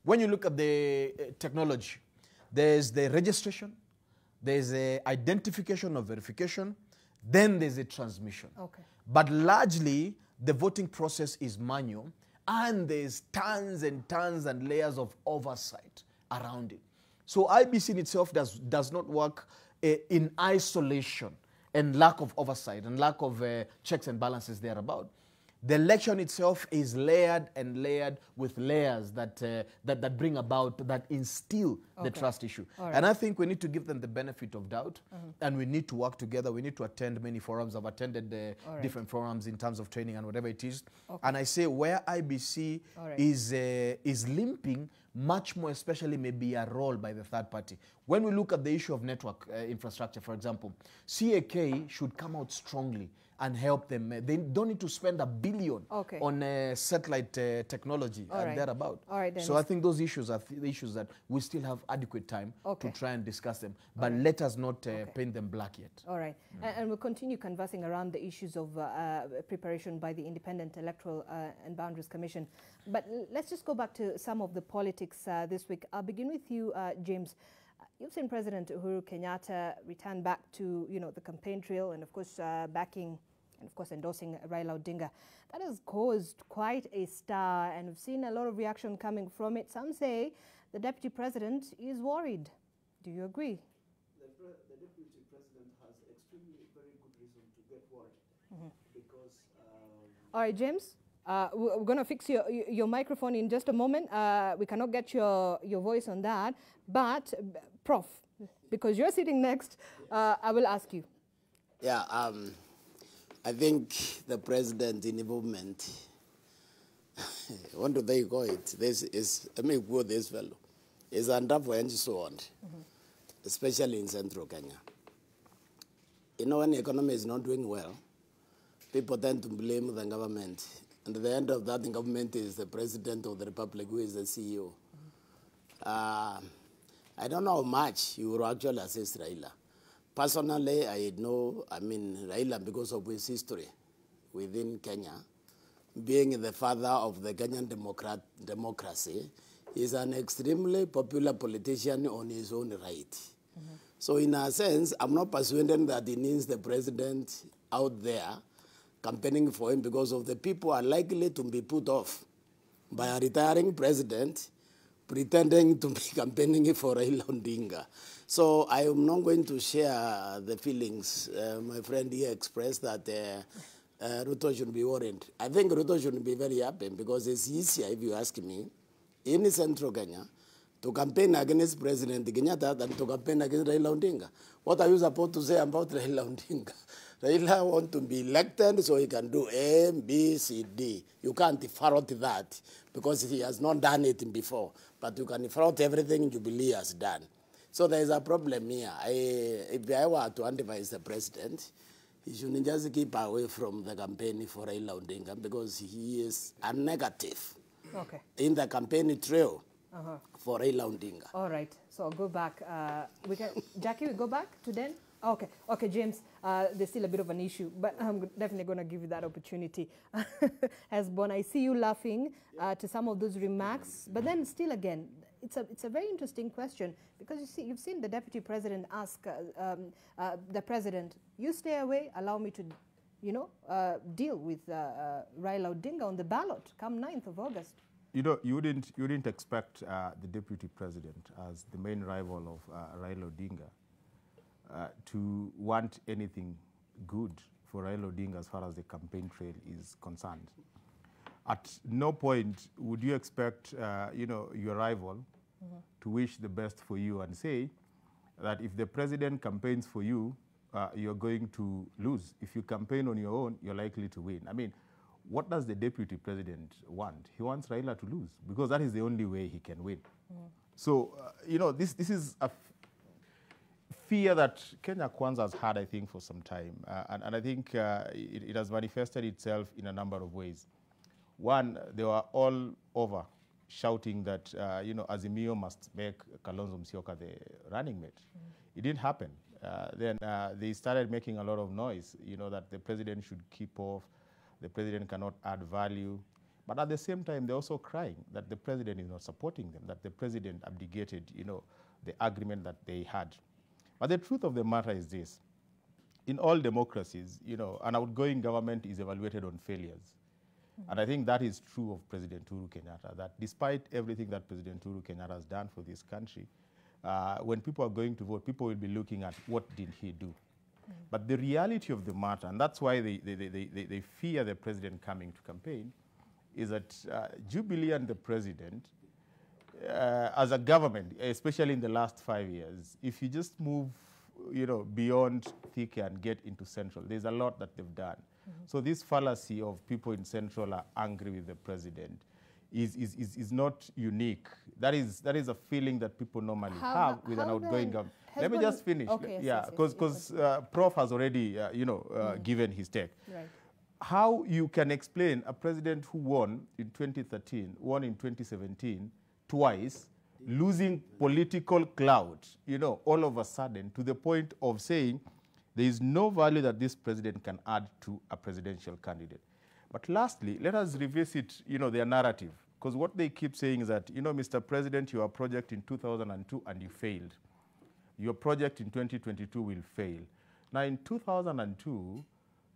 when you look at the technology, there's the registration, there's the identification or verification, then there's a transmission. Okay. But largely, the voting process is manual, and there's tons and tons and layers of oversight around it. So IBC in itself does not work in isolation and lack of oversight and lack of checks and balances thereabout. The election itself is layered and layered with layers that bring about, that instill the trust issue. Right. And I think we need to give them the benefit of doubt, and we need to work together. We need to attend many forums. I've attended different forums in terms of training and whatever it is. And I say where IBC is limping, much more especially maybe a role by the third party. When we look at the issue of network infrastructure, for example, CAK should come out strongly and help them. They don't need to spend $1 billion on satellite technology and thereabout. So I think those issues are the issues that we still have adequate time to try and discuss them. But let us not paint them black yet. All right. And we'll continue conversing around the issues of preparation by the Independent Electoral and Boundaries Commission. But let's just go back to some of the politics this week. I'll begin with you, James. You've seen President Uhuru Kenyatta return back to, the campaign trail and, of course, backing and, of course, endorsing Raila Odinga. That has caused quite a stir, and we've seen a lot of reaction coming from it. Some say the Deputy President is worried. Do you agree? The Deputy President has extremely very good reason to get worried because... All right, James, we're going to fix your microphone in just a moment. We cannot get your voice on that. But, Prof, because you're sitting next, I will ask you. Yeah, I think the president involvement, what do they call it? This is, let me quote this fellow, is under and so on, especially in central Kenya. When the economy is not doing well, people tend to blame the government. And at the end of that, the government is the president of the republic, who is the CEO. I don't know how much you will actually assist Raila. Personally, I know, Raila, because of his history within Kenya, being the father of the Kenyan democracy, is an extremely popular politician on his own right. So in a sense, I'm not persuaded that he needs the president out there campaigning for him, because of the people are likely to be put off by a retiring president pretending to be campaigning for Raila Odinga. So I am not going to share the feelings my friend here expressed that Ruto should be worried. I think Ruto should be very happy, because it's easier, if you ask me, in central Kenya, to campaign against President Kenyatta than to campaign against Raila Odinga. What are you supposed to say about Raila Odinga? Raila wants to be elected so he can do A, B, C, D. You can't ferret that because he has not done it before. But you can ferret everything Jubilee has done. So there is a problem here. If I were to advise the president, he shouldn't just keep away from the campaign for Raila Odinga, because he is a negative in the campaign trail for Raila Odinga. All right. So I'll go back. Jackie, we go back to then? Okay, James, there's still a bit of an issue, but I'm definitely going to give you that opportunity. Hesbon, I see you laughing to some of those remarks, but then still again, it's a very interesting question, because you've seen the Deputy President ask the President, you stay away, allow me to, deal with Raila Odinga on the ballot come 9th of August. You wouldn't expect the Deputy President, as the main rival of Raila Odinga, to want anything good for Raila Odinga as far as the campaign trail is concerned. At no point would you expect, your rival to wish the best for you and say that if the president campaigns for you, you're going to lose. If you campaign on your own, you're likely to win. What does the Deputy President want? He wants Raila to lose, because that is the only way he can win. So, this is fear that Kenya Kwanza has had, I think, for some time. And I think it has manifested itself in a number of ways. One, they were all over shouting that, Azimio must make Kalonzo Musyoka the running mate. It didn't happen. Then they started making a lot of noise, that the president should keep off, the president cannot add value. But at the same time, they're also crying that the president is not supporting them, that the president abdicated, the agreement that they had. But the truth of the matter is this. In all democracies, an outgoing government is evaluated on failures. And I think that is true of President Uhuru Kenyatta, that despite everything that President Uhuru Kenyatta has done for this country, when people are going to vote, people will be looking at what did he do. But the reality of the matter, and that's why they fear the president coming to campaign, is that Jubilee and the president, as a government, especially in the last 5 years, if you just move, beyond Thika and get into Central, there's a lot that they've done. So this fallacy of people in Central are angry with the president is not unique. That is a feeling that people normally have with an outgoing government. Let me just finish. Okay, because Prof has already, given his take. Right. How you can explain a president who won in 2013, won in 2017, twice, losing political clout, all of a sudden, to the point of saying there is no value that this president can add to a presidential candidate. But lastly, let us revisit, their narrative. Because what they keep saying is that, Mr. President, your project in 2002 and you failed. Your project in 2022 will fail. Now, in 2002,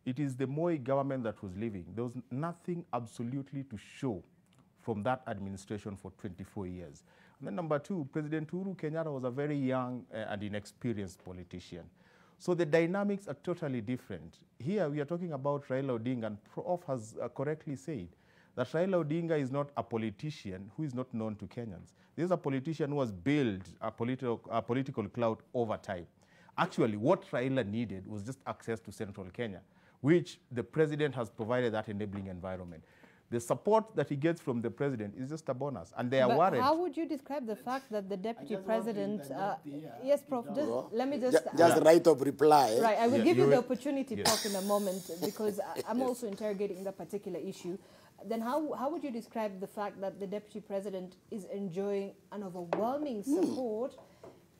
it is the Moi government that was leaving. There was nothing absolutely to show from that administration for 24 years. And then number two, President Uhuru Kenyatta was a very young and inexperienced politician. So the dynamics are totally different. Here we are talking about Raila Odinga, and Prof has correctly said that Raila Odinga is not a politician who is not known to Kenyans. This is a politician who has built a political clout over time. Actually, what Raila needed was just access to Central Kenya, which the president has provided that enabling environment. The support that he gets from the president is just a bonus, and they are worried. How would you describe the fact that the deputy president... yes, Prof, let me just... Just right of reply. Right, I will give you the opportunity to talk in a moment, because I'm also interrogating that particular issue. Then how would you describe the fact that the deputy president is enjoying an overwhelming support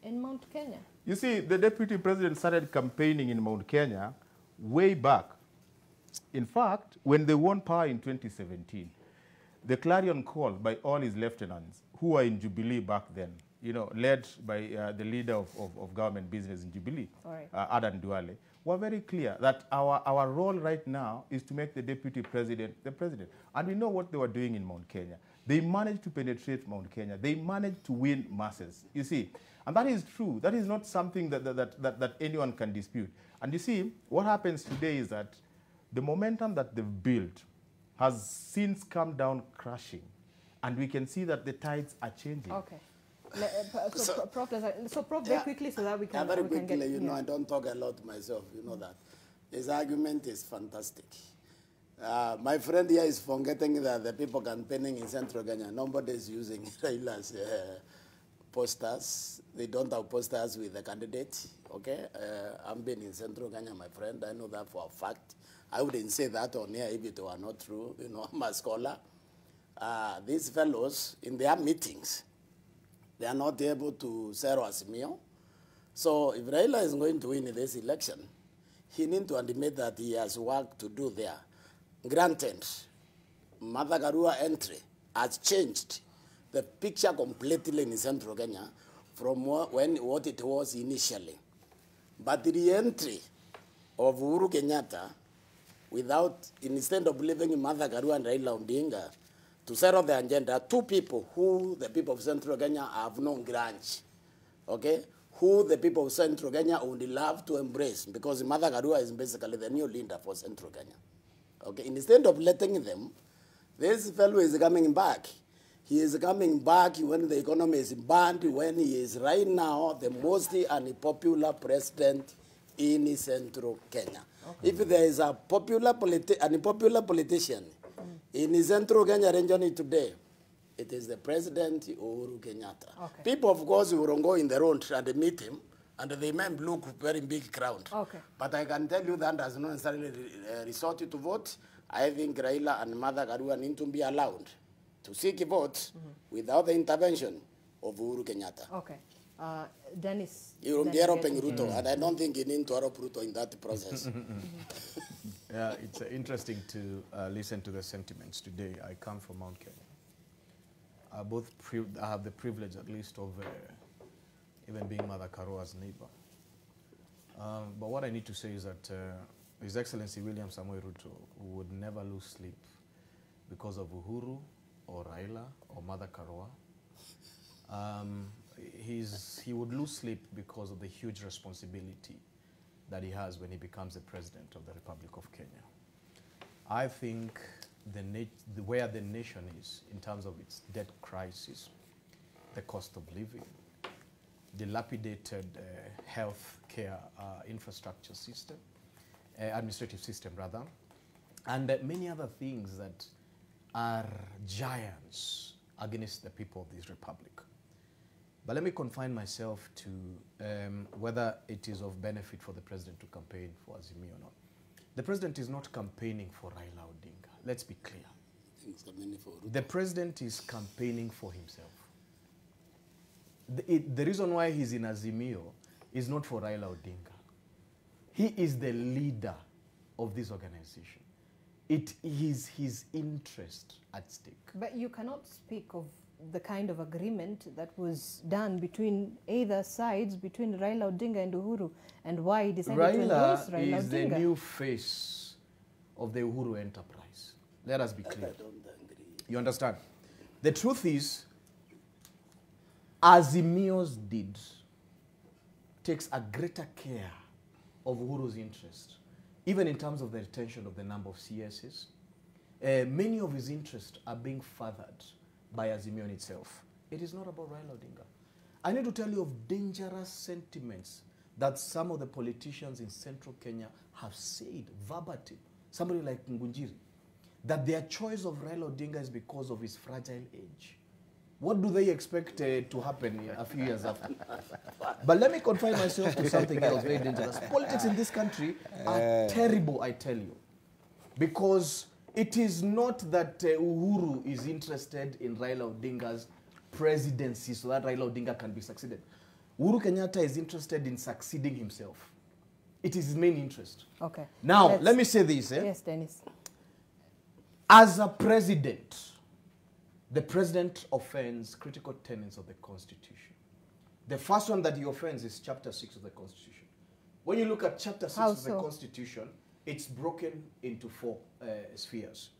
in Mount Kenya? You see, the deputy president started campaigning in Mount Kenya way back. In fact, when they won power in 2017, the clarion call by all his lieutenants who were in Jubilee back then, led by the leader of government business in Jubilee, Adan Duale, were very clear that our role right now is to make the deputy president the president. And we know what they were doing in Mount Kenya. They managed to penetrate Mount Kenya. They managed to win masses, you see. And that is true. That is not something that anyone can dispute. And you see, what happens today is that the momentum that they've built has since come down crashing. And we can see that the tides are changing. Okay. Prof, very quickly so that we can... very quickly, I don't talk a lot myself, you know that. His argument is fantastic. My friend here is forgetting that the people campaigning in Central Kenya, nobody is using Raila's posters. They don't have posters with the candidate, okay? I've been in Central Kenya, my friend. I know that for a fact. I wouldn't say that on here if it were not true. I'm a scholar. These fellows, in their meetings, they are not able to zero Azimio. So if Raila is going to win this election, he needs to admit that he has work to do there. Granted, Martha Karua entry has changed the picture completely in Central Kenya from what it was initially. But the re-entry of Uhuru Kenyatta, instead of leaving Martha Karua and Raila Odinga to settle the agenda, two people who the people of Central Kenya have no grudge, okay? Who the people of Central Kenya would love to embrace, because Martha Karua is basically the new leader for Central Kenya. Okay, instead of letting them, this fellow is coming back. He is coming back when the economy is bad, when he is right now the most unpopular president in Central Kenya. Okay. If there is a unpopular politician in Central Kenya region today, it is the president Uhuru Kenyatta. Okay. People, of course, will go in the road and meet him and they may look very big crowd. Okay. But I can tell you that does not necessarily resort to vote. I think Raila and Mother Karua need to be allowed to seek a vote without the intervention of Uhuru Kenyatta. Okay. Dennis. You're helping Ruto, and I don't think you need to help Ruto in that process. Yeah, it's interesting to listen to the sentiments today. I come from Mount Kenya. I have the privilege, at least, of even being Mother Karua's neighbor. But what I need to say is that His Excellency William Samoei Ruto would never lose sleep because of Uhuru or Raila or Mother Karua. He would lose sleep because of the huge responsibility that he has when he becomes the President of the Republic of Kenya. I think where the nation is in terms of its debt crisis, the cost of living, dilapidated health care infrastructure system, administrative system rather, and many other things that are giants against the people of this republic. But let me confine myself to whether it is of benefit for the president to campaign for Azimio or not. The president is not campaigning for Raila Odinga. Let's be clear. The president is campaigning for himself. The reason why he's in Azimio is not for Raila Odinga. He is the leader of this organization. It is his interest at stake. But you cannot speak of the kind of agreement that was done between either sides, between Raila Odinga and Uhuru, and why he decided to endorse Raila Odinga. Raila is the new face of the Uhuru enterprise. Let us be clear. I don't agree. You understand? The truth is, Azimio's deed takes a greater care of Uhuru's interest, even in terms of the retention of the number of CSs. Many of his interests are being furthered by Azimio in itself. It is not about Raila Odinga. I need to tell you of dangerous sentiments that some of the politicians in central Kenya have said verbatim. Somebody like Ngunjiri, that their choice of Raila Odinga is because of his fragile age. What do they expect to happen a few years after? But let me confine myself to something else very dangerous. Politics in this country are terrible, I tell you. Because it is not that Uhuru is interested in Raila Odinga's presidency so that Raila Odinga can be succeeded. Uhuru Kenyatta is interested in succeeding himself. It is his main interest. Okay. Now, let me say this. Yes, Dennis. As a president, the president offends critical tenets of the Constitution. The first one that he offends is Chapter 6 of the Constitution. When you look at Chapter 6 of the Constitution, it's broken into 4 spheres,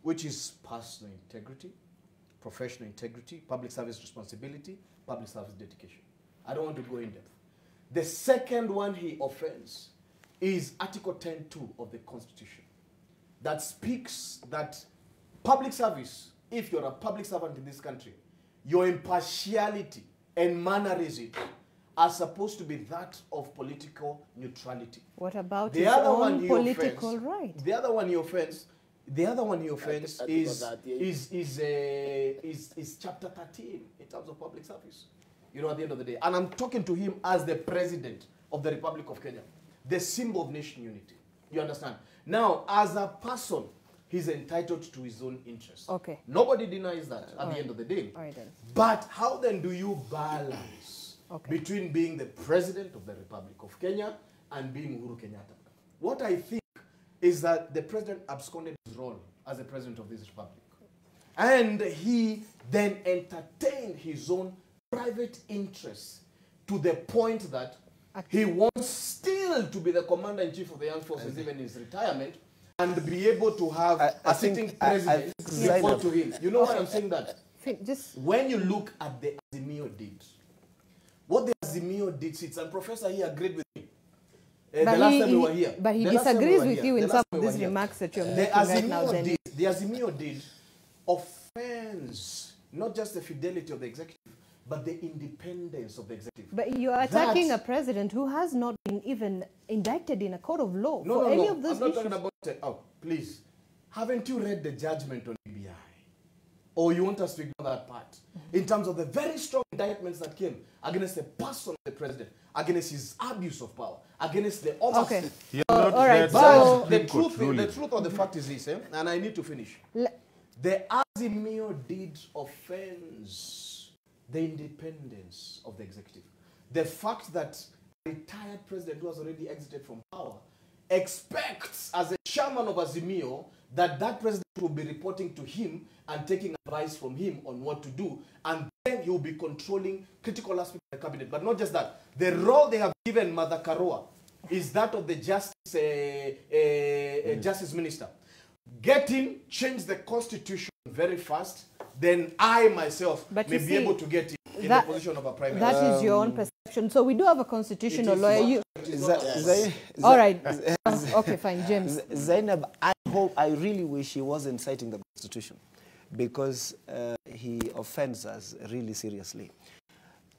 which is personal integrity, professional integrity, public service responsibility, public service dedication. I don't want to go in depth. The second one he offends is Article 10.2 of the Constitution that speaks that public service, if you're a public servant in this country, your impartiality and mannerism are supposed to be that of political neutrality. What about his own political right? The other one he offends is Chapter 13 in terms of public service. You know, at the end of the day. And I'm talking to him as the president of the Republic of Kenya, the symbol of nation unity. You understand? Now, as a person, he's entitled to his own interests. Okay. Nobody denies that at the end of the day. All right, then. But how then do you balance between being the president of the Republic of Kenya and being Uhuru Kenyatta? What I think is that the president absconded his role as the president of this republic. And he then entertained his own private interests to the point that he wants still to be the commander-in-chief of the armed forces even in his retirement and be able to have a sitting president report to him. You know why I'm saying that? When you look at the Azimio deed, what the Azimio deed sits, and Professor he agreed with me the last time we were here. But he disagrees with you in some of these remarks that you're making right now. The Azimio deed offends not just the fidelity of the executive, but the independence of the executive. But you are attacking a president who has not been even indicted in a court of law for any of those issues. I'm not talking about... oh, please. Haven't you read the judgment on BBI? or you want us to ignore that part? In terms of the very strong indictments that came against the person of the president, against his abuse of power, against the oversight. Okay. All right. But the truth of the fact is this, and I need to finish. The Azimio did offense the independence of the executive. The fact that a retired president who has already exited from power expects, as a chairman of Azimio, that that president will be reporting to him and taking advice from him on what to do, and then he will be controlling critical aspects of the cabinet. But not just that. The role they have given Mother Karua is that of the justice minister. Get in, change the constitution very fast, then I myself may be able to get in the position of a prime minister. That is your own perception. So we do have a constitutional lawyer. All right. Okay, fine, James. Zainab, I really wish he wasn't citing the constitution, because he offends us really seriously.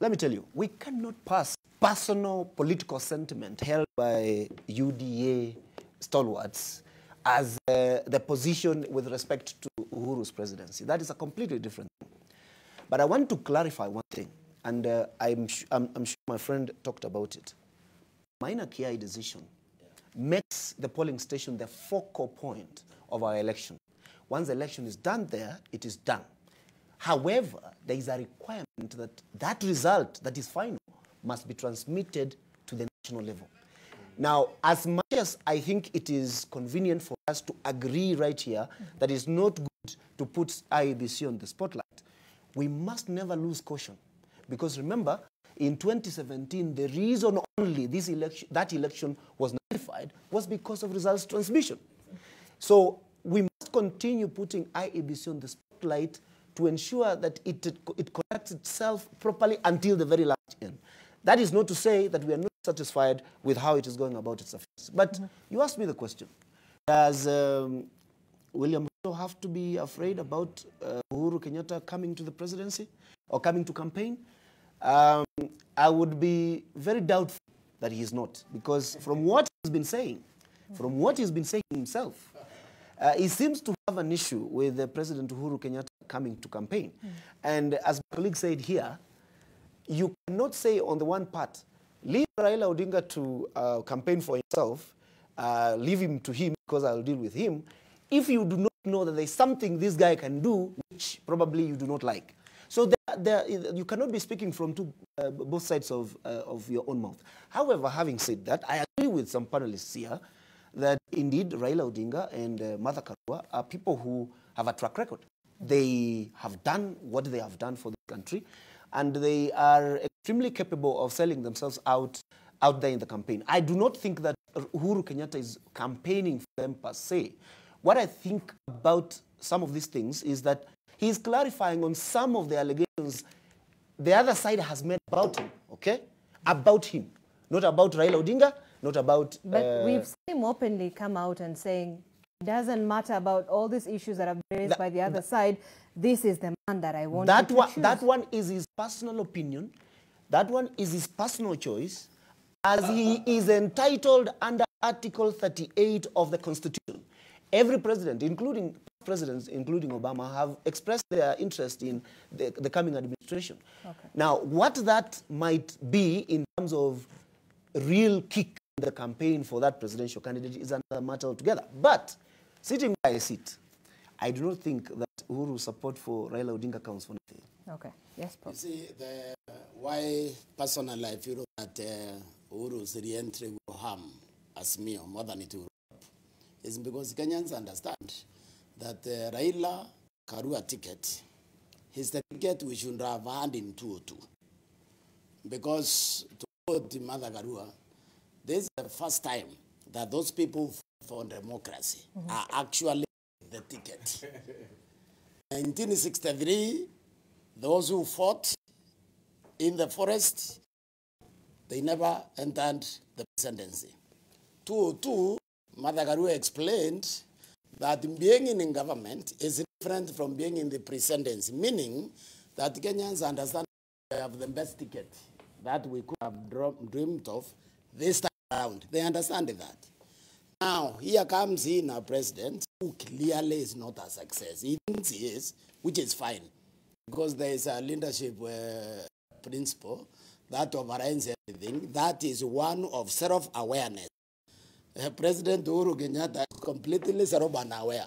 Let me tell you, we cannot pass personal political sentiment held by UDA stalwarts as the position with respect to Uhuru's presidency. That is a completely different thing. But I want to clarify one thing, and I'm sure my friend talked about it. Minor Kiai decision makes the polling station the focal point of our election. Once the election is done there, it is done. However, there is a requirement that that result that is final must be transmitted to the national level. Now, as much as I think it is convenient for us to agree right here that it's not good to put IEBC on the spotlight, we must never lose caution. Because remember, in 2017, the reason only that election was nullified was because of results transmission. So we must continue putting IEBC on the spotlight to ensure that it conducts itself properly until the very last end. That is not to say that we are not satisfied with how it is going about its affairs. But you asked me the question, does William Ruto have to be afraid about Uhuru Kenyatta coming to the presidency or coming to campaign? I would be very doubtful that he is not, because from what he's been saying, himself, he seems to have an issue with President Uhuru Kenyatta coming to campaign. And as my colleague said here, you cannot say on the one part, leave Raila Odinga to campaign for himself, leave him to him because I'll deal with him, if you do not know that there's something this guy can do which probably you do not like. So you cannot be speaking from both sides of your own mouth. However, having said that, I agree with some panelists here that indeed Raila Odinga and Martha Karua are people who have a track record. They have done what they have done for the country, and they are extremely capable of selling themselves out there in the campaign. I do not think that Uhuru Kenyatta is campaigning for them per se. What I think about some of these things is that he's clarifying on some of the allegations the other side has made about him, okay? About him, not about Raila Odinga, not about... But we've seen him openly come out and saying, it doesn't matter about all these issues that are raised by the other side, this is the man that I want to choose. That one is his personal opinion, that one is his personal choice, as he is entitled under Article 38 of the Constitution. Every president, including presidents, including Obama, have expressed their interest in the coming administration. Okay. Now, what that might be in terms of real kick in the campaign for that presidential candidate is another matter altogether. But sitting where I sit, I do not think that Uhuru's support for Raila Odinga counts for nothing. Okay. Yes, Paul. You see, why personally I feel that Uhuru's re-entry will harm Azimio more than it will is because Kenyans understand that the Raila Karua ticket is the ticket we should have had in 2002. Because, to quote Mother Karua, this is the first time that those people for democracy are actually the ticket. 1963, those who fought in the forest, they never entered the presidency. 2002, Mother Karua explained that being in government is different from being in the presidency, meaning that Kenyans understand they have the best ticket that we could have dreamed of this time around. They understand that. Now, here comes in our president who clearly is not a success. He thinks he is, which is fine, because there is a leadership principle that overrides everything. That is one of self-awareness. President Uhuru Kenyatta is completely self-unaware.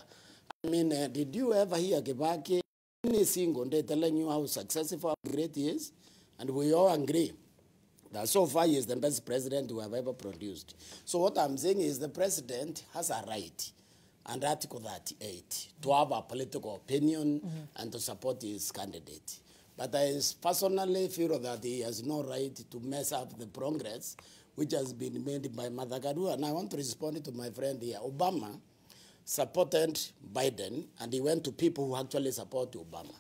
I mean, did you ever hear Kibaki any single day telling you how successful and great he is? And we all agree that so far he is the best president we have ever produced. So what I'm saying is the president has a right under Article 38 to have a political opinion and to support his candidate. But I personally feel that he has no right to mess up the progress which has been made by Martha Karua. And I want to respond to my friend here. Obama supported Biden, and he went to people who actually support Obama.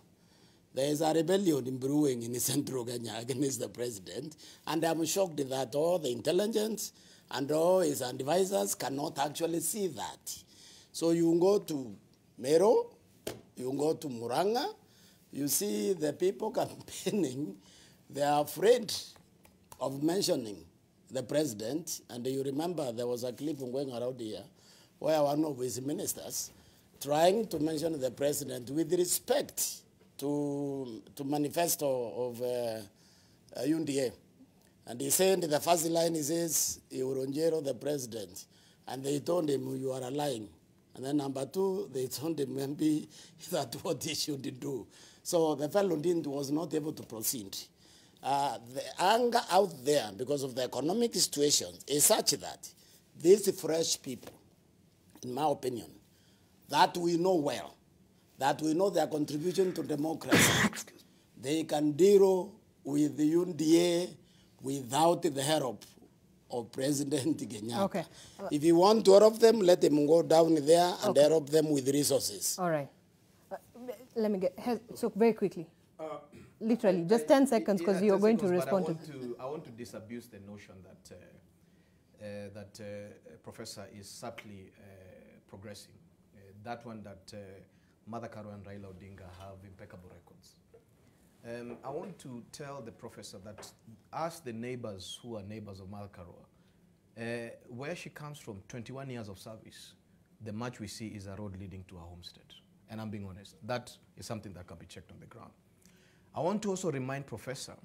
There is a rebellion in brewing in Central Kenya against the president, and I'm shocked that all the intelligence and all his advisors cannot actually see that. So you go to Meru, you go to Muranga, you see the people campaigning, they are afraid of mentioning the president, and you remember there was a clip going around here where one of his ministers trying to mention the president with respect to manifesto of UNDA. And he said the first line, he says, Euronjero the president. And they told him, you are lying. And then number two, they told him maybe that what he should do. So the fellow was not able to proceed. The anger out there because of the economic situation is such that these fresh people, in my opinion, that we know well, that we know their contribution to democracy, they can deal with the UNDA without the help of President Kenyatta. Okay. If you want to help them, let them go down there and help them with resources. All right. Let me get, so very quickly. Literally, just 10 seconds because you're going to respond to. I want to disabuse the notion that Professor is subtly progressing. That one that Martha Karua and Raila Odinga have impeccable records. I want to tell the professor that as the neighbors who are neighbors of Martha Karua, where she comes from, 21 years of service, the much we see is a road leading to her homestead. And I'm being honest, that is something that can be checked on the ground. I want to also remind Professor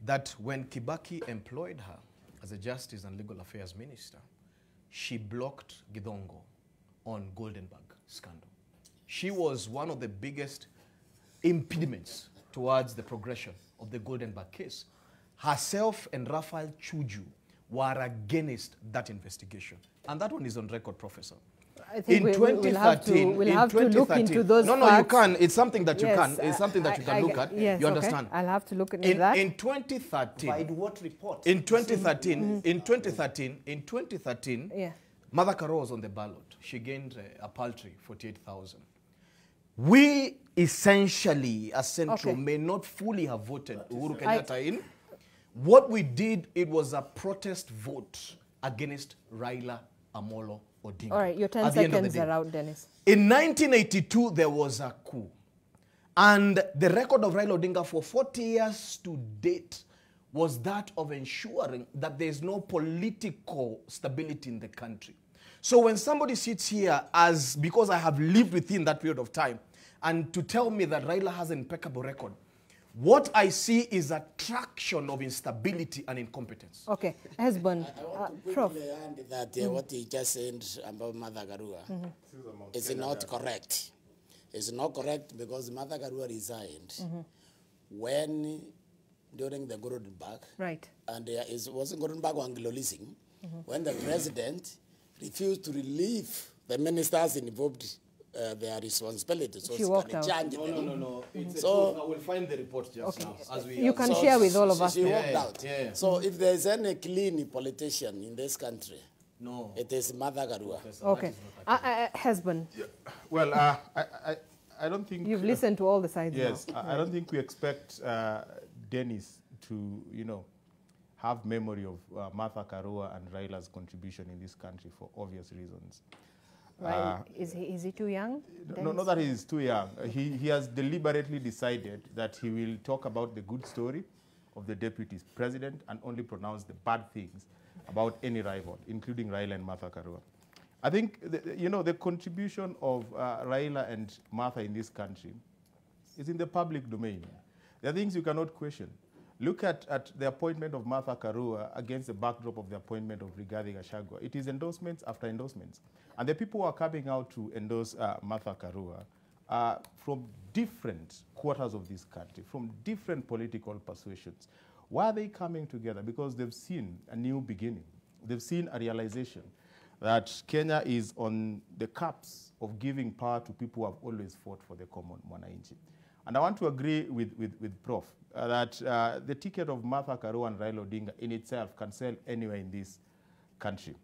that when Kibaki employed her as a Justice and Legal Affairs Minister, she blocked Githongo on Goldenberg scandal. She was one of the biggest impediments towards the progression of the Goldenberg case. Herself and Raphael Chuju were against that investigation. And that one is on record, Professor. I think we'll have to look into those facts. No, you can. It's something that you can. It's something that you can look at. Yes, you understand? Okay. I'll have to look into that. In 2013. By what report? In 2013, in 2013, yeah. Martha Karua was on the ballot. She gained a paltry 48,000. We essentially, as Central, may not fully have voted Uhuru Kenyatta in. What we did, it was a protest vote against Raila Amolo Odinga. All right, your 10 seconds are out, Dennis. In 1982, there was a coup. And the record of Raila Odinga for 40 years to date was that of ensuring that there is no political stability in the country. So when somebody sits here because I have lived within that period of time, and to tell me that Raila has an impeccable record, what I see is a traction of instability and incompetence. Okay, husband, Prof. That what he just said about Martha Karua is not correct. It's not correct because Martha Karua resigned when, during the Goldenberg, right, and it wasn't Goldenberg or Anglo-Leasing, when the president refused to relieve the ministers involved their responsibility. So she walked out. No. So I will find the report just now. As we you can share with all of us. She walked out. Yeah. So if there is any clean politician in this country, no, it is Martha Karua. Okay. Husband. Yeah. Well, I don't think... You've listened to all the sides. Yes. Now. I don't think we expect Dennis to, have memory of Martha Karua and Raila's contribution in this country for obvious reasons. Right. Is he too young? No, not that he is too young. He has deliberately decided that he will talk about the good story of the deputy president and only pronounce the bad things about any rival, including Raila and Martha Karua. I think, the contribution of Raila and Martha in this country is in the public domain. There are things you cannot question. Look at the appointment of Martha Karua against the backdrop of the appointment of Rigathi Gachagua. It is endorsements after endorsements. And the people who are coming out to endorse Martha Karua are from different quarters of this country, from different political persuasions. Why are they coming together? Because they've seen a new beginning. They've seen a realization that Kenya is on the cusp of giving power to people who have always fought for the common mwananchi. And I want to agree with Prof. That the ticket of Martha Karua and Raila Odinga in itself can sell anywhere in this country.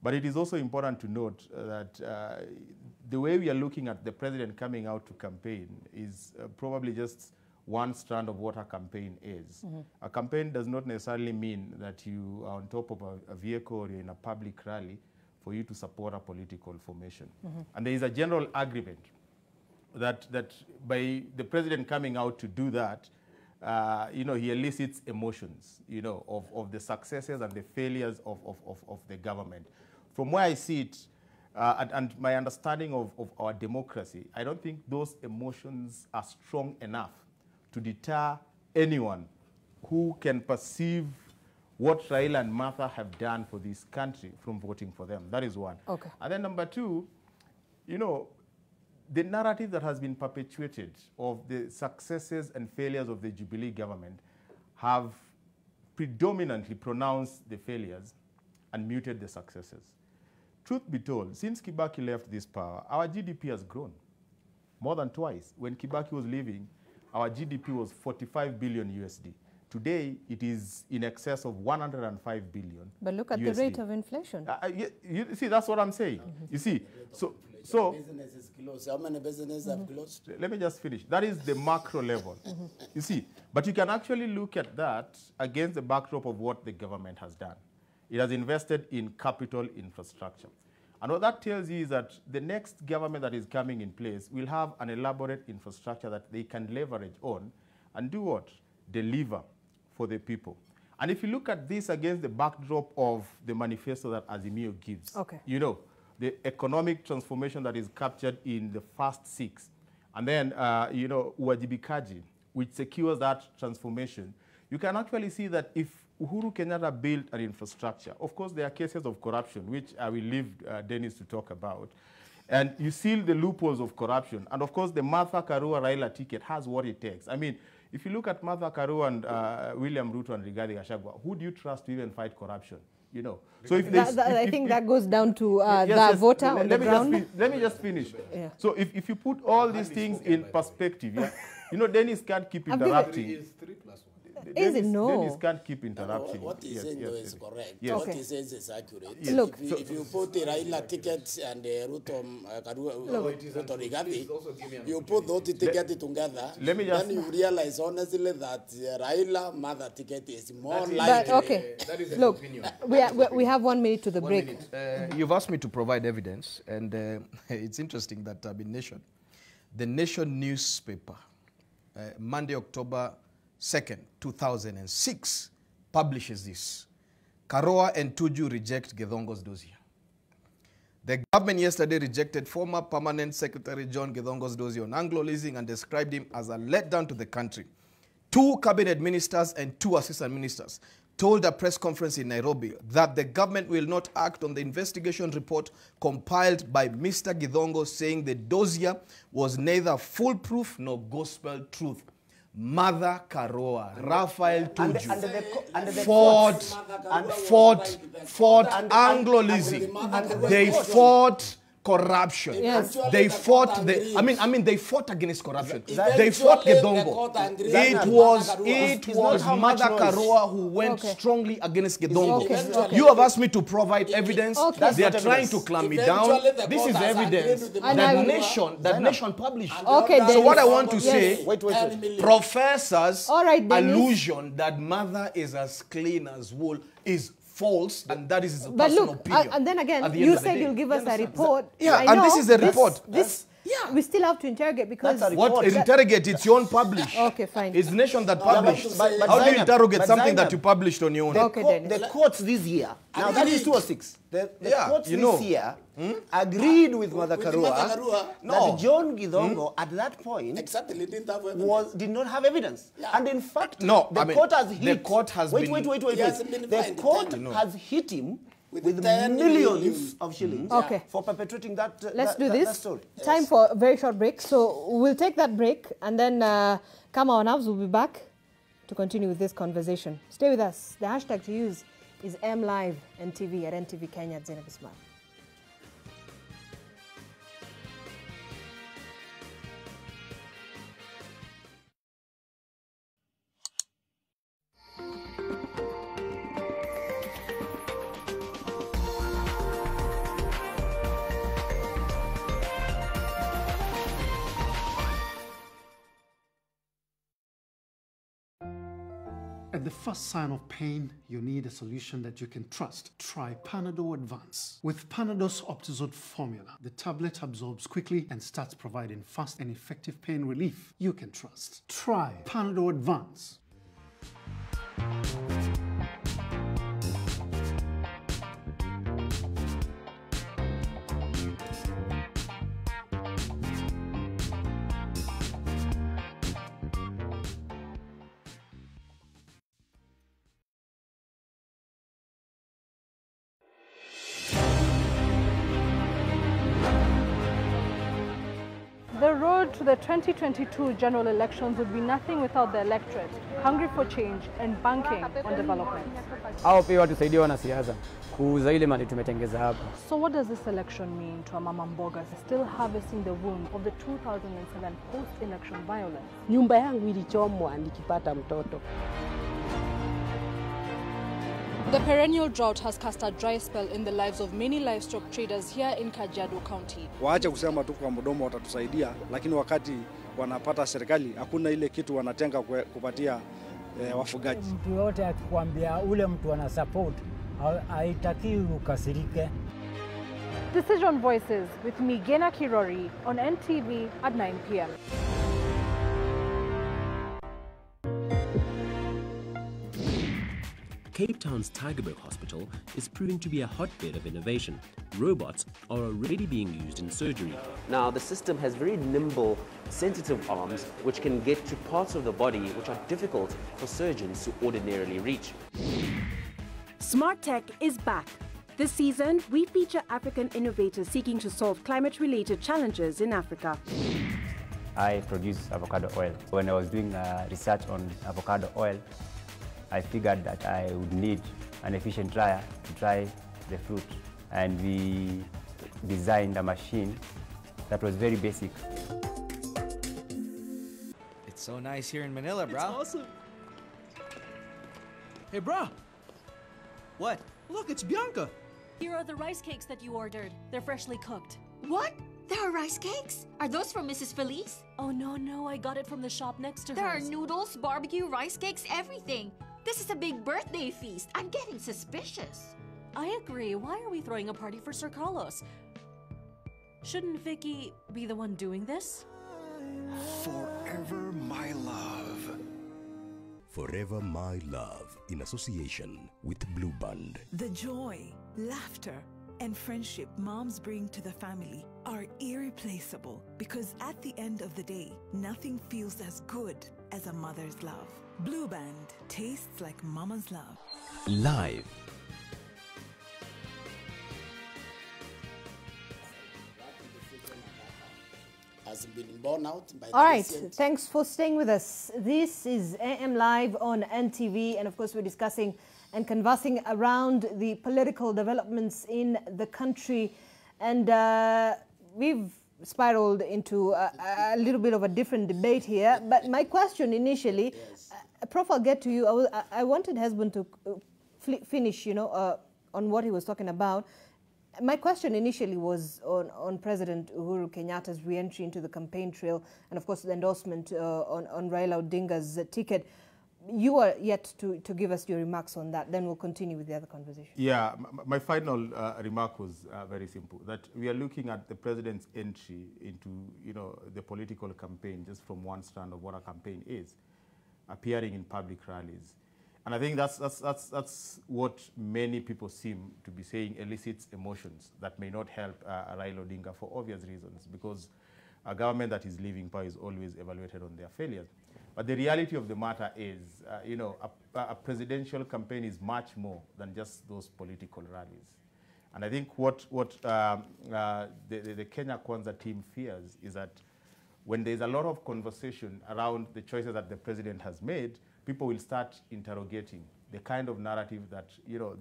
But it is also important to note that the way we are looking at the president coming out to campaign is probably just one strand of what a campaign is. Mm-hmm. A campaign does not necessarily mean that you are on top of a vehicle or you're in a public rally for you to support a political formation. Mm-hmm. And there is a general agreement that by the president coming out to do that, he elicits emotions, of the successes and the failures of the government. From where I see it, and my understanding of our democracy, I don't think those emotions are strong enough to deter anyone who can perceive what Raila and Martha have done for this country from voting for them. That is one. Okay. And then number two, the narrative that has been perpetuated of the successes and failures of the Jubilee government have predominantly pronounced the failures and muted the successes. Truth be told, since Kibaki left this power, our GDP has grown more than twice. When Kibaki was leaving, our GDP was 45 billion USD. Today, it is in excess of 105 billion. But look at USD. The rate of inflation. You see, that's what I'm saying. Mm-hmm. You see, so business is closed. How many businesses have closed? Let me just finish. That is the macro level. Mm-hmm. You see, but you can actually look at that against the backdrop of what the government has done. It has invested in capital infrastructure. And what that tells you is that the next government that is coming in place will have an elaborate infrastructure that they can leverage on and do what? Deliver for the people. And if you look at this against the backdrop of the manifesto that Azimio gives, the economic transformation that is captured in the first 6, and then, uwajibikaji, which secures that transformation, you can actually see that if Uhuru Kenyatta built an infrastructure, of course there are cases of corruption, which I will leave Dennis to talk about, and you seal the loopholes of corruption, and of course the Martha Karua Raila ticket has what it takes. I mean, if you look at Martha Karua and William Ruto and Rigathi Gachagua, who do you trust to even fight corruption? So if I think that goes down to the voter on the ground. Let me just finish. Yeah. So if you put all these things in perspective, Dennis can't keep interrupting. Is it? No. Dennis can't keep interrupting. What he's saying though is correct. Yes. What he says is accurate. Yes. Look, if you put the Raila tickets and the Ruto Rigathi, you put those tickets together, then you realize honestly that Raila Mother ticket is more likely. Okay. That is look, opinion. we have 1 minute to the break. You've asked me to provide evidence, and it's interesting that the Nation newspaper, Monday, October 2nd, 2006, publishes this. Karua and Tuju reject Githongo's dossier. The government yesterday rejected former Permanent Secretary John Githongo's dossier on Anglo leasing and described him as a letdown to the country. 2 cabinet ministers and 2 assistant ministers told a press conference in Nairobi that the government will not act on the investigation report compiled by Mr. Githongo, saying the dossier was neither foolproof nor gospel truth. Mother Karua, Raphael Tuju, fought Anglo leasing. They fought corruption. Yes. They fought they fought against corruption. They fought Githongo. It was Mother Karua who went strongly against Githongo. Okay. You have asked me to provide evidence. Okay. They are trying to clamp me down. This is evidence that Nation published. Okay, so what I want to say, wait. Professor's allusion that Mother is as clean as wool is false, and that is his but personal look, opinion. And then again, you said you'll give us a report. Yeah, and this is a report. Yeah. We still have to interrogate because... What? Interrogate, it's your own publish. Okay, fine. It's Nation that published. but How do you Zainab, interrogate something Zainab, that you published on your own? The courts this year, now that is 206, the courts this year agreed with Mother Karua that John Githongo at that point did not have evidence. Yeah. And in fact, the court has hit... The court has wait. been... The court has hit him with millions of shillings for perpetrating that Let's do that this. story. Time for a very short break. So we'll take that break and then Kama Wanavs will be back to continue with this conversation. Stay with us. The hashtag to use is MLiveNTV at NTV Kenya at Zainab Ismail. At the first sign of pain, you need a solution that you can trust. Try Panadol Advance. With Panadol's Optizode formula, the tablet absorbs quickly and starts providing fast and effective pain relief you can trust. Try Panadol Advance. The road to the 2022 general elections would be nothing without the electorate, hungry for change and banking on development. Hao pia watusaidia wanasiasa kuuza ile mali tumetengeza hapa. So what does this election mean to Mama Mbogas still harvesting the wound of the 2007 post-election violence? Nyumba yangu ilichomwa nikipata mtoto. The perennial drought has cast a dry spell in the lives of many livestock traders here in Kajiado County. Waache kusema tu kwa mdomo watatusaidia, lakini wakati wanapata serikali hakuna ile kitu wanatenga kupatia wafugaji. Mtu yote akikwambia ule mtu ana support, haitaki ukasirike. Decision Voices with me, Gena Kirori, on NTV at 9 p.m. Cape Town's Tygerberg Hospital is proving to be a hotbed of innovation. Robots are already being used in surgery. Now, the system has very nimble, sensitive arms which can get to parts of the body which are difficult for surgeons to ordinarily reach. Smart Tech is back. This season, we feature African innovators seeking to solve climate-related challenges in Africa. I produce avocado oil. When I was doing research on avocado oil, I figured that I would need an efficient dryer to dry the fruit, and we designed a machine that was very basic. It's so nice here in Manila, bro. It's awesome. Hey, bro. What? Look, it's Bianca. Here are the rice cakes that you ordered. They're freshly cooked. What? There are rice cakes? Are those from Mrs. Felice? Oh, no, I got it from the shop next to There hers. are noodles, barbecue, rice cakes, everything. This is a big birthday feast. I'm getting suspicious. I agree. Why are we throwing a party for Sir Carlos? Shouldn't Vicky be the one doing this? Forever My Love. Forever My Love, in association with Blue Band. The joy, laughter, and friendship moms bring to the family are irreplaceable because at the end of the day, nothing feels as good as a mother's love. Blue Band tastes like mama's love. Live. Has been borne out by All right, thanks for staying with us. This is AM Live on NTV, and of course we're discussing and conversing around the political developments in the country, and we've spiraled into a little bit of a different debate here. But my question initially, Prof, I'll get to you. I wanted Husband to finish, on what he was talking about. My question initially was on President Uhuru Kenyatta's re-entry into the campaign trail and, of course, the endorsement on Raila Odinga's ticket. you are yet to give us your remarks on that. Then we'll continue with the other conversation. Yeah, my final remark was very simple, that we are looking at the president's entry into, the political campaign just from one strand of what a campaign is, appearing in public rallies. And I think that's what many people seem to be saying elicits emotions that may not help Raila Odinga for obvious reasons, because a government that is leaving power is always evaluated on their failures. But the reality of the matter is, a presidential campaign is much more than just those political rallies. And I think what the Kenya Kwanza team fears is that when there's a lot of conversation around the choices that the president has made, people will start interrogating the kind of narrative that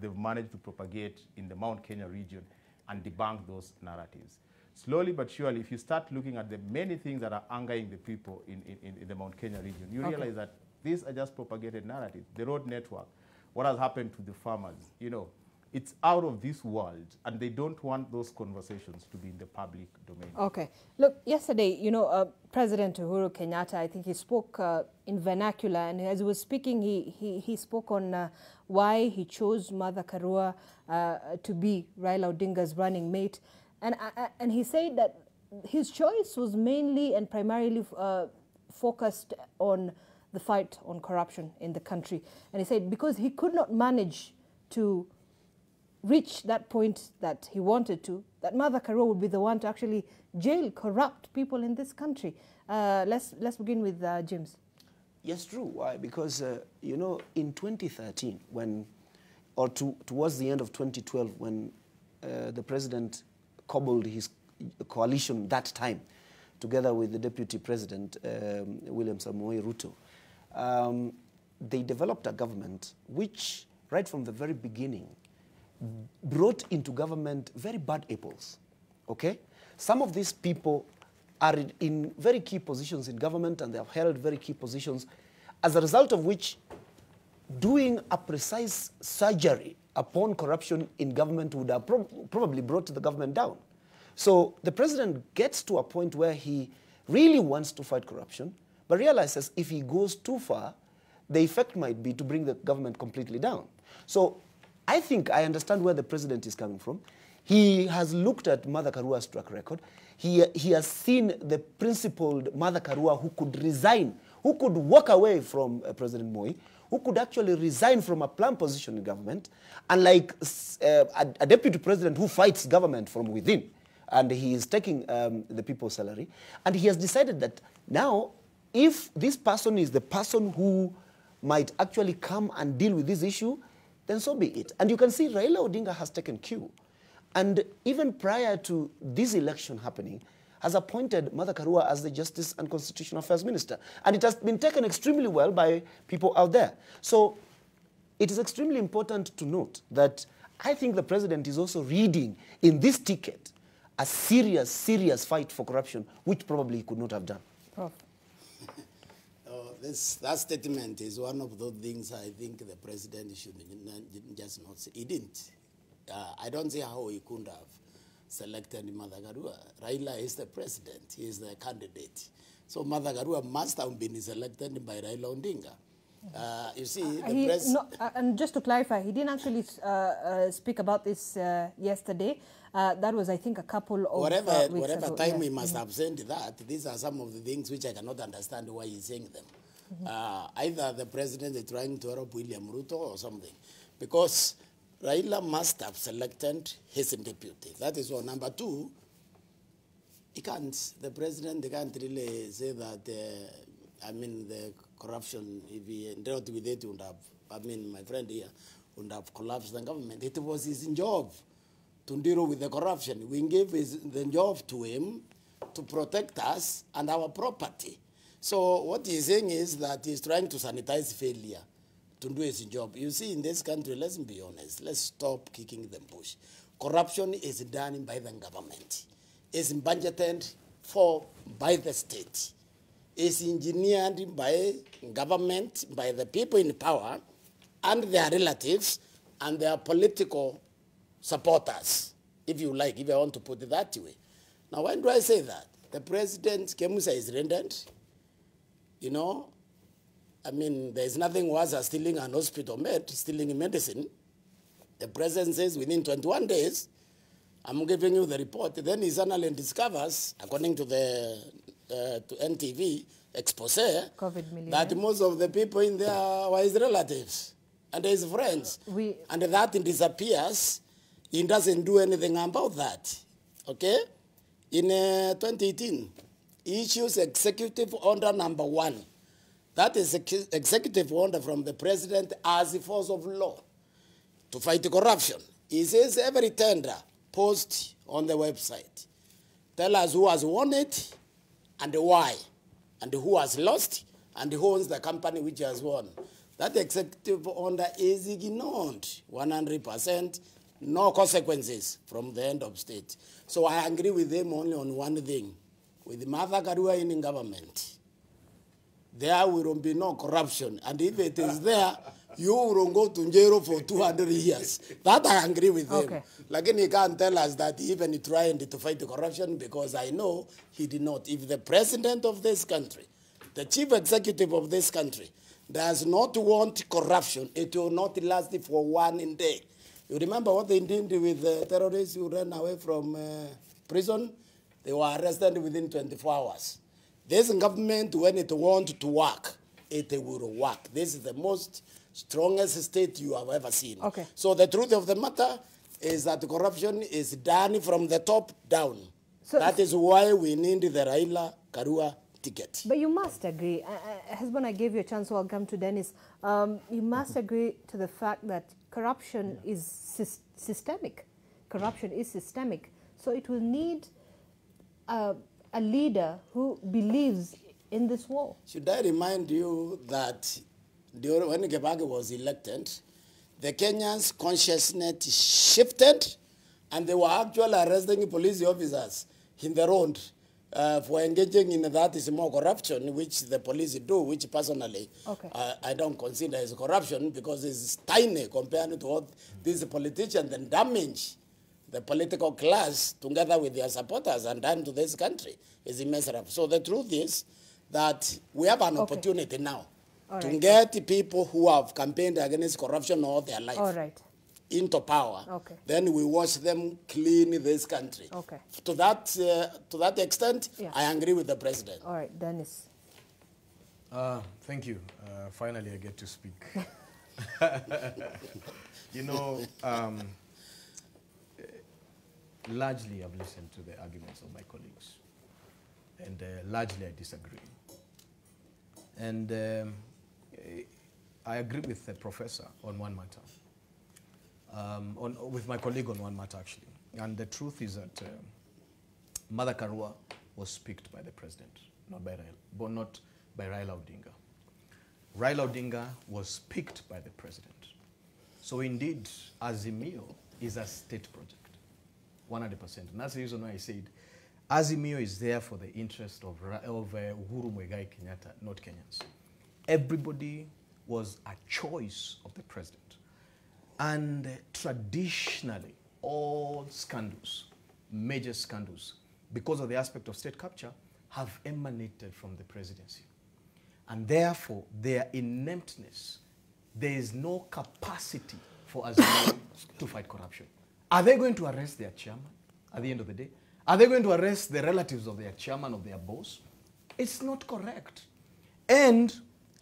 they've managed to propagate in the Mount Kenya region and debunk those narratives. Slowly but surely, if you start looking at the many things that are angering the people in the Mount Kenya region, you realize that these are just propagated narratives. The road network, what has happened to the farmers, it's out of this world, and they don't want those conversations to be in the public domain. Okay. Look, yesterday, President Uhuru Kenyatta, I think he spoke in vernacular, and as he was speaking, he spoke on why he chose Martha Karua to be Raila Odinga's running mate. And he said that his choice was mainly and primarily focused on the fight on corruption in the country. And he said because he could not manage to reach that point that he wanted to, that Martha Karua would be the one to actually jail corrupt people in this country. Let's begin with James. Yes, true. Why? Because, in 2013, towards the end of 2012, when the president cobbled his coalition that time, together with the deputy president, William Samoei Ruto, they developed a government which, right from the very beginning, brought into government very bad apples, okay? Some of these people are in very key positions in government, and they have held very key positions, as a result of which doing a precise surgery upon corruption in government would have probably brought the government down. So the president gets to a point where he really wants to fight corruption, but realizes if he goes too far, the effect might be to bring the government completely down. So I think I understand where the president is coming from. He has looked at Martha Karua's track record. He has seen the principled Martha Karua who could resign, who could walk away from President Moi, who could actually resign from a planned position in government, unlike a deputy president who fights government from within, and he is taking the people's salary. And he has decided that now, if this person is the person who might actually come and deal with this issue, then so be it. And you can see Raila Odinga has taken cue. And even prior to this election happening, has appointed Martha Karua as the Justice and Constitutional Affairs Minister. And it has been taken extremely well by people out there. So it is extremely important to note that I think the president is also reading in this ticket a serious, serious fight for corruption, which probably he could not have done. Prof. That statement is one of those things I think the president should just not say. He didn't. I don't see how he couldn't have selected Martha Karua. Raila is the president. He is the candidate. So Martha Karua must have been selected by Raila Odinga. You see, and just to clarify, he didn't actually speak about this yesterday. That was, I think, a couple of whatever time he must have said that. These are some of the things which I cannot understand why he's saying them. Either the president is trying to help William Ruto or something, because Raila must have selected his deputy. That is one. Number two, the president can't really say that, the corruption, if he dealt with it, would have, my friend here, would have collapsed the government. It was his job to deal with the corruption. We gave the job to him to protect us and our property. So what he's saying is that he's trying to sanitize failure to do his job. You see, in this country, let's be honest, let's stop kicking the bush. Corruption is done by the government. It's budgeted for by the state. It's engineered by government, by the people in power, and their relatives, and their political supporters, if you like, if I want to put it that way. Now, when do I say that? The president, Kemusa, is rendered. I mean, there's nothing worse than stealing an hospital bed, stealing medicine. The president says within 21 days, I'm giving you the report. Then he suddenly discovers, according to the to NTV expose, that most of the people in there were his relatives and his friends. And that disappears. He doesn't do anything about that. Okay? In 2018, he issues executive order number 1. That is executive order from the president as a force of law to fight corruption. He says every tender post on the website. Tell us who has won it and why, and who has lost, and who owns the company which has won. That executive order is ignored 100%, no consequences from the end of state. So I agree with them only on one thing. With Martha Karua in government, there will be no corruption. And if it is there, you will go to jail for 200 years. That I agree with him. Like, he can't tell us that he even tried to fight the corruption, because I know he did not. If the president of this country, the chief executive of this country, does not want corruption, it will not last for 1 day. You remember what they did with the terrorists who ran away from prison? They were arrested within 24 hours. This government, when it wants to work, it will work. This is the most strongest state you have ever seen. So the truth of the matter is that corruption is done from the top down. So that is why we need the Raila Karua ticket. But you must agree, Husband, I gave you a chance, so I'll come to Dennis. You must agree to the fact that corruption is systemic. Corruption is systemic. So it will need a leader who believes in this war. Should I remind you that when Kibaki was elected, the Kenyans' consciousness shifted, and they were actually arresting police officers in the road for engaging in that is more corruption, which the police do, which personally I don't consider as corruption, because it's tiny compared to what these politicians then damage the political class together with their supporters and done to this country is immeasurable. So the truth is that we have an opportunity now to get people who have campaigned against corruption all their life into power. Then we watch them clean this country. To that extent, I agree with the president. All right, Dennis. Thank you. Finally, I get to speak. You know, largely I've listened to the arguments of my colleagues, and largely I disagree. And I agree with the professor on one matter, with my colleague on one matter actually. And the truth is that Mother Karua was picked by the president, not by Raila Odinga. Raila Odinga was picked by the president. So indeed, Azimio is a state project, 100%. And that's the reason why I said Azimio is there for the interest of Uhuru Muigai Kenyatta, not Kenyans. Everybody was a choice of the president. And traditionally, all scandals, major scandals, because of the aspect of state capture, have emanated from the presidency. And therefore, their ineptness, there is no capacity for Azimio to fight corruption. Are they going to arrest their chairman at the end of the day? Are they going to arrest the relatives of their chairman, of their boss? It's not correct. And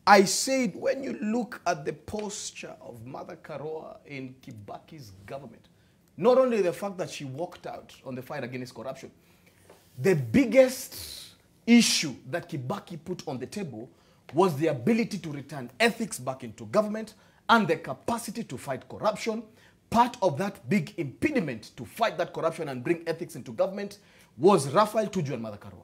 I said, when you look at the posture of Mother Karua in Kibaki's government, not only the fact that she walked out on the fight against corruption, the biggest issue that Kibaki put on the table was the ability to return ethics back into government and the capacity to fight corruption. Part of that big impediment to fight that corruption and bring ethics into government was Raphael Tuju and Mother Karua.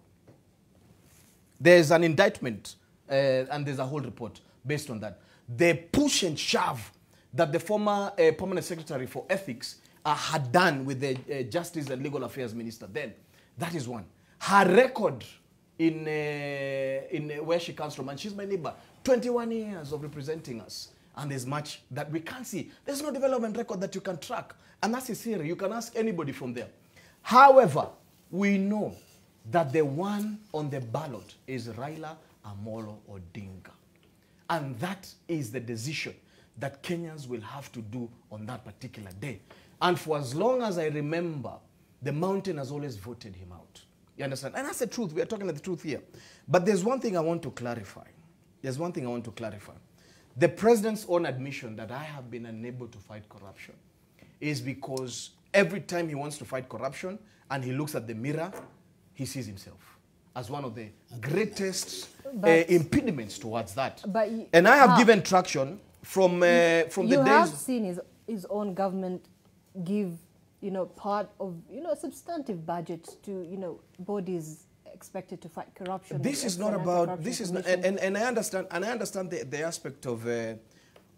There's an indictment and there's a whole report based on that. The push and shove that the former permanent secretary for ethics had done with the Justice and Legal Affairs Minister then, that is one. Her record in where she comes from, and she's my neighbor, 21 years of representing us. And there's much that we can't see. There's no development record that you can track. And that's his theory. You can ask anybody from there. However, we know that the one on the ballot is Raila Amolo Odinga. And that is the decision that Kenyans will have to do on that particular day. And for as long as I remember, the mountain has always voted him out. You understand? And that's the truth. We are talking the truth here. But there's one thing I want to clarify. There's one thing I want to clarify. The president's own admission that I have been unable to fight corruption is because every time he wants to fight corruption and he looks at the mirror, he sees himself as one of the greatest impediments towards that. And I have given traction from the days... You have seen his own government give, part of, a substantive budget to, bodies expected to fight corruption. This is not about, this is not, and I understand the aspect of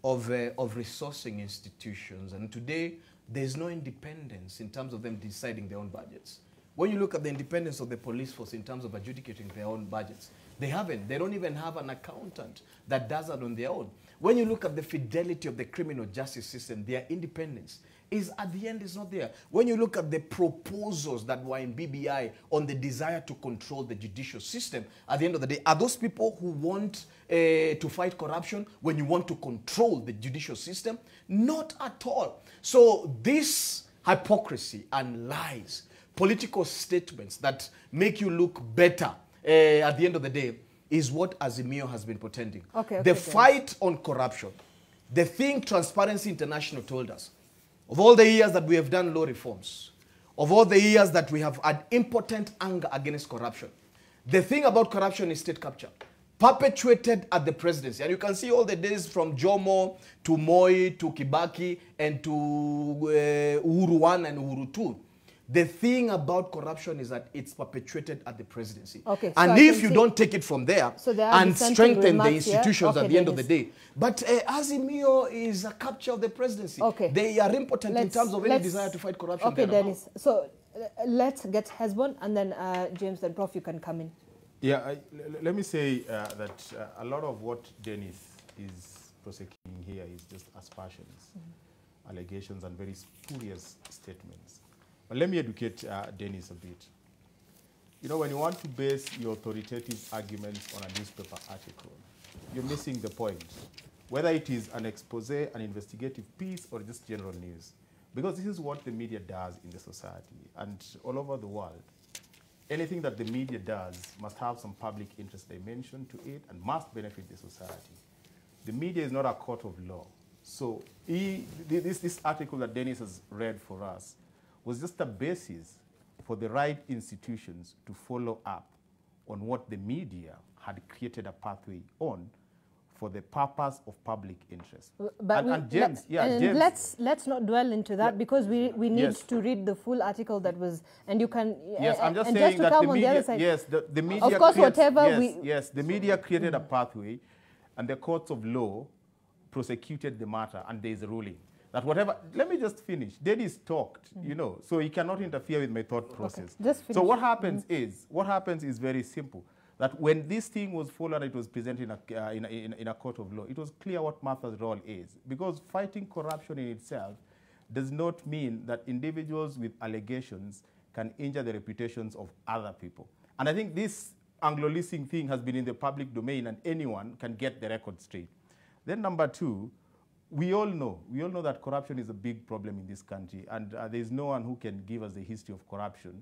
resourcing institutions. And today, there's no independence in terms of them deciding their own budgets. When you look at the independence of the police force in terms of adjudicating their own budgets, they haven't. They don't even have an accountant that does that on their own. When you look at the fidelity of the criminal justice system, their independence is at the end is not there. When you look at the proposals that were in BBI on the desire to control the judicial system, at the end of the day, are those people who want to fight corruption when you want to control the judicial system? Not at all. So this hypocrisy and lies, political statements that make you look better at the end of the day is what Azimio has been pretending. The fight on corruption, the thing Transparency International told us, of all the years that we have done law reforms, of all the years that we have had impotent anger against corruption, the thing about corruption is state capture, perpetuated at the presidency. And you can see all the days from Jomo to Moi to Kibaki and to Uhuru 1 and Uhuru 2. The thing about corruption is that it's perpetuated at the presidency. And if you don't take it from there and strengthen the institutions at the end of the day. But Azimio is a capture of the presidency. They are impotent in terms of any desire to fight corruption. Dennis. So let's get Hesbon and then James, then Prof, you can come in. Yeah, let me say that a lot of what Dennis is prosecuting here is just aspersions, allegations, and very spurious statements. But let me educate Dennis a bit. When you want to base your authoritative arguments on a newspaper article, you're missing the point. Whether it is an expose, an investigative piece, or just general news. Because this is what the media does in the society. And all over the world, anything that the media does must have some public interest dimension to it and must benefit the society. The media is not a court of law. So this article that Dennis has read for us was just a basis for the right institutions to follow up on what the media had created a pathway on for the purpose of public interest. But James, James, let's not dwell into that because we need to read the full article that was, and you can. Yes, I'm just saying that the media. Yes, the media. Of course, whatever the media created a pathway, and the courts of law prosecuted the matter, and there is a ruling. That whatever, let me just finish. Dennis talked, so he cannot interfere with my thought process. Just finish. So what happens is very simple. That when this thing was followed, it was presented in a court of law. It was clear what Martha's role is, because fighting corruption in itself does not mean that individuals with allegations can injure the reputations of other people. And I think this Anglo-leasing thing has been in the public domain, and anyone can get the record straight. Then number two. We all know that corruption is a big problem in this country, and there's no one who can give us the history of corruption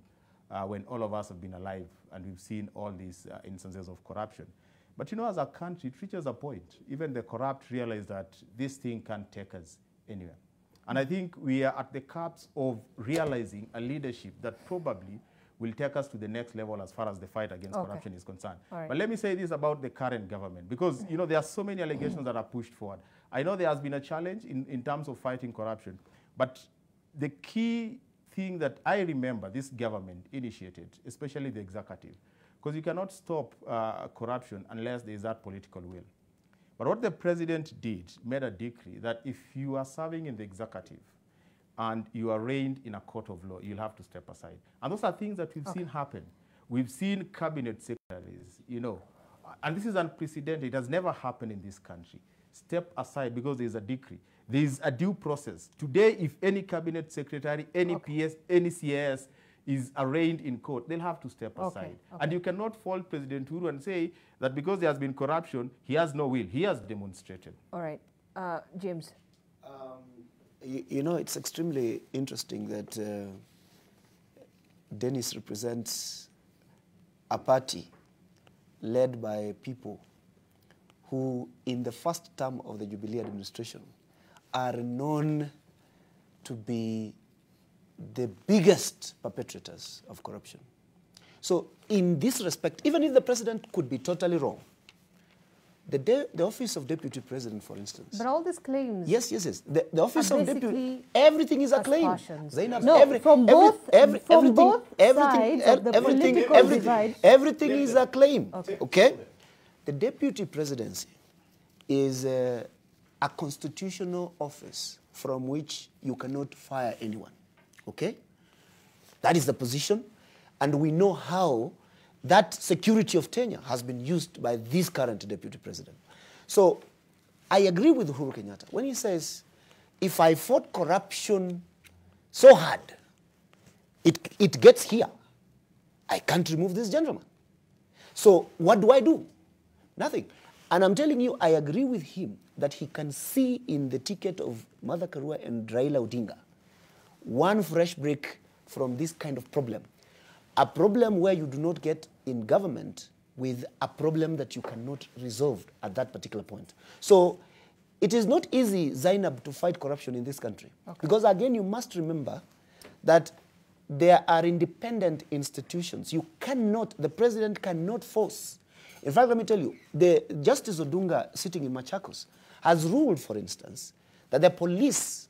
when all of us have been alive and we've seen all these instances of corruption. But as a country, it reaches a point. Even the corrupt realize that this thing can't take us anywhere. And I think we are at the cusp of realizing a leadership that probably will take us to the next level as far as the fight against corruption is concerned. But let me say this about the current government, because there are so many allegations that are pushed forward. I know there has been a challenge in terms of fighting corruption, but the key thing that I remember this government initiated, especially the executive, because you cannot stop corruption unless there is that political will. But what the president did, made a decree that if you are serving in the executive and you are arraigned in a court of law, you'll have to step aside. And those are things that we've seen happen. We've seen cabinet secretaries, and this is unprecedented. It has never happened in this country. Step aside because there is a decree. There is a due process. Today, if any cabinet secretary, any PS, any CIS is arraigned in court, they'll have to step aside. And you cannot fault President Uhuru and say that because there has been corruption, he has no will. He has demonstrated. All right. James. You know, it's extremely interesting that Dennis represents a party led by people who, in the first term of the Jubilee administration, are known to be the biggest perpetrators of corruption. So in this respect, even if the president could be totally wrong, the office of deputy president, for instance. But all these claims. Yes. The office of deputy, everything is a claim. Zainab, no, from both sides of the political divide. Everything is a claim. Okay? The deputy presidency is a constitutional office from which you cannot fire anyone. Okay? That is the position. And we know how that security of tenure has been used by this current deputy president. So I agree with Uhuru Kenyatta when he says, if I fought corruption so hard, it gets here, I can't remove this gentleman. So what do? Nothing. And I'm telling you, I agree with him that he can see in the ticket of Martha Karua and Raila Odinga one fresh break from this kind of problem. A problem where you do not get in government with a problem that you cannot resolve at that particular point. So it is not easy, Zainab, to fight corruption in this country. Because again, you must remember that there are independent institutions. You cannot, the president cannot force. In fact, let me tell you, the Justice Odunga sitting in Machakos has ruled, for instance, that the police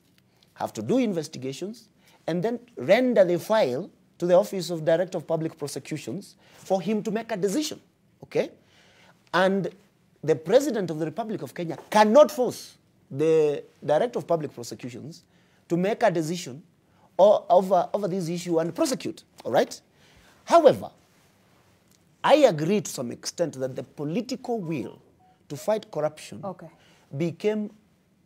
have to do investigations and then render the file to the Office of Director of Public Prosecutions for him to make a decision, okay? And the President of the Republic of Kenya cannot force the Director of Public Prosecutions to make a decision over this issue and prosecute, all right? However, I agree to some extent that the political will to fight corruption became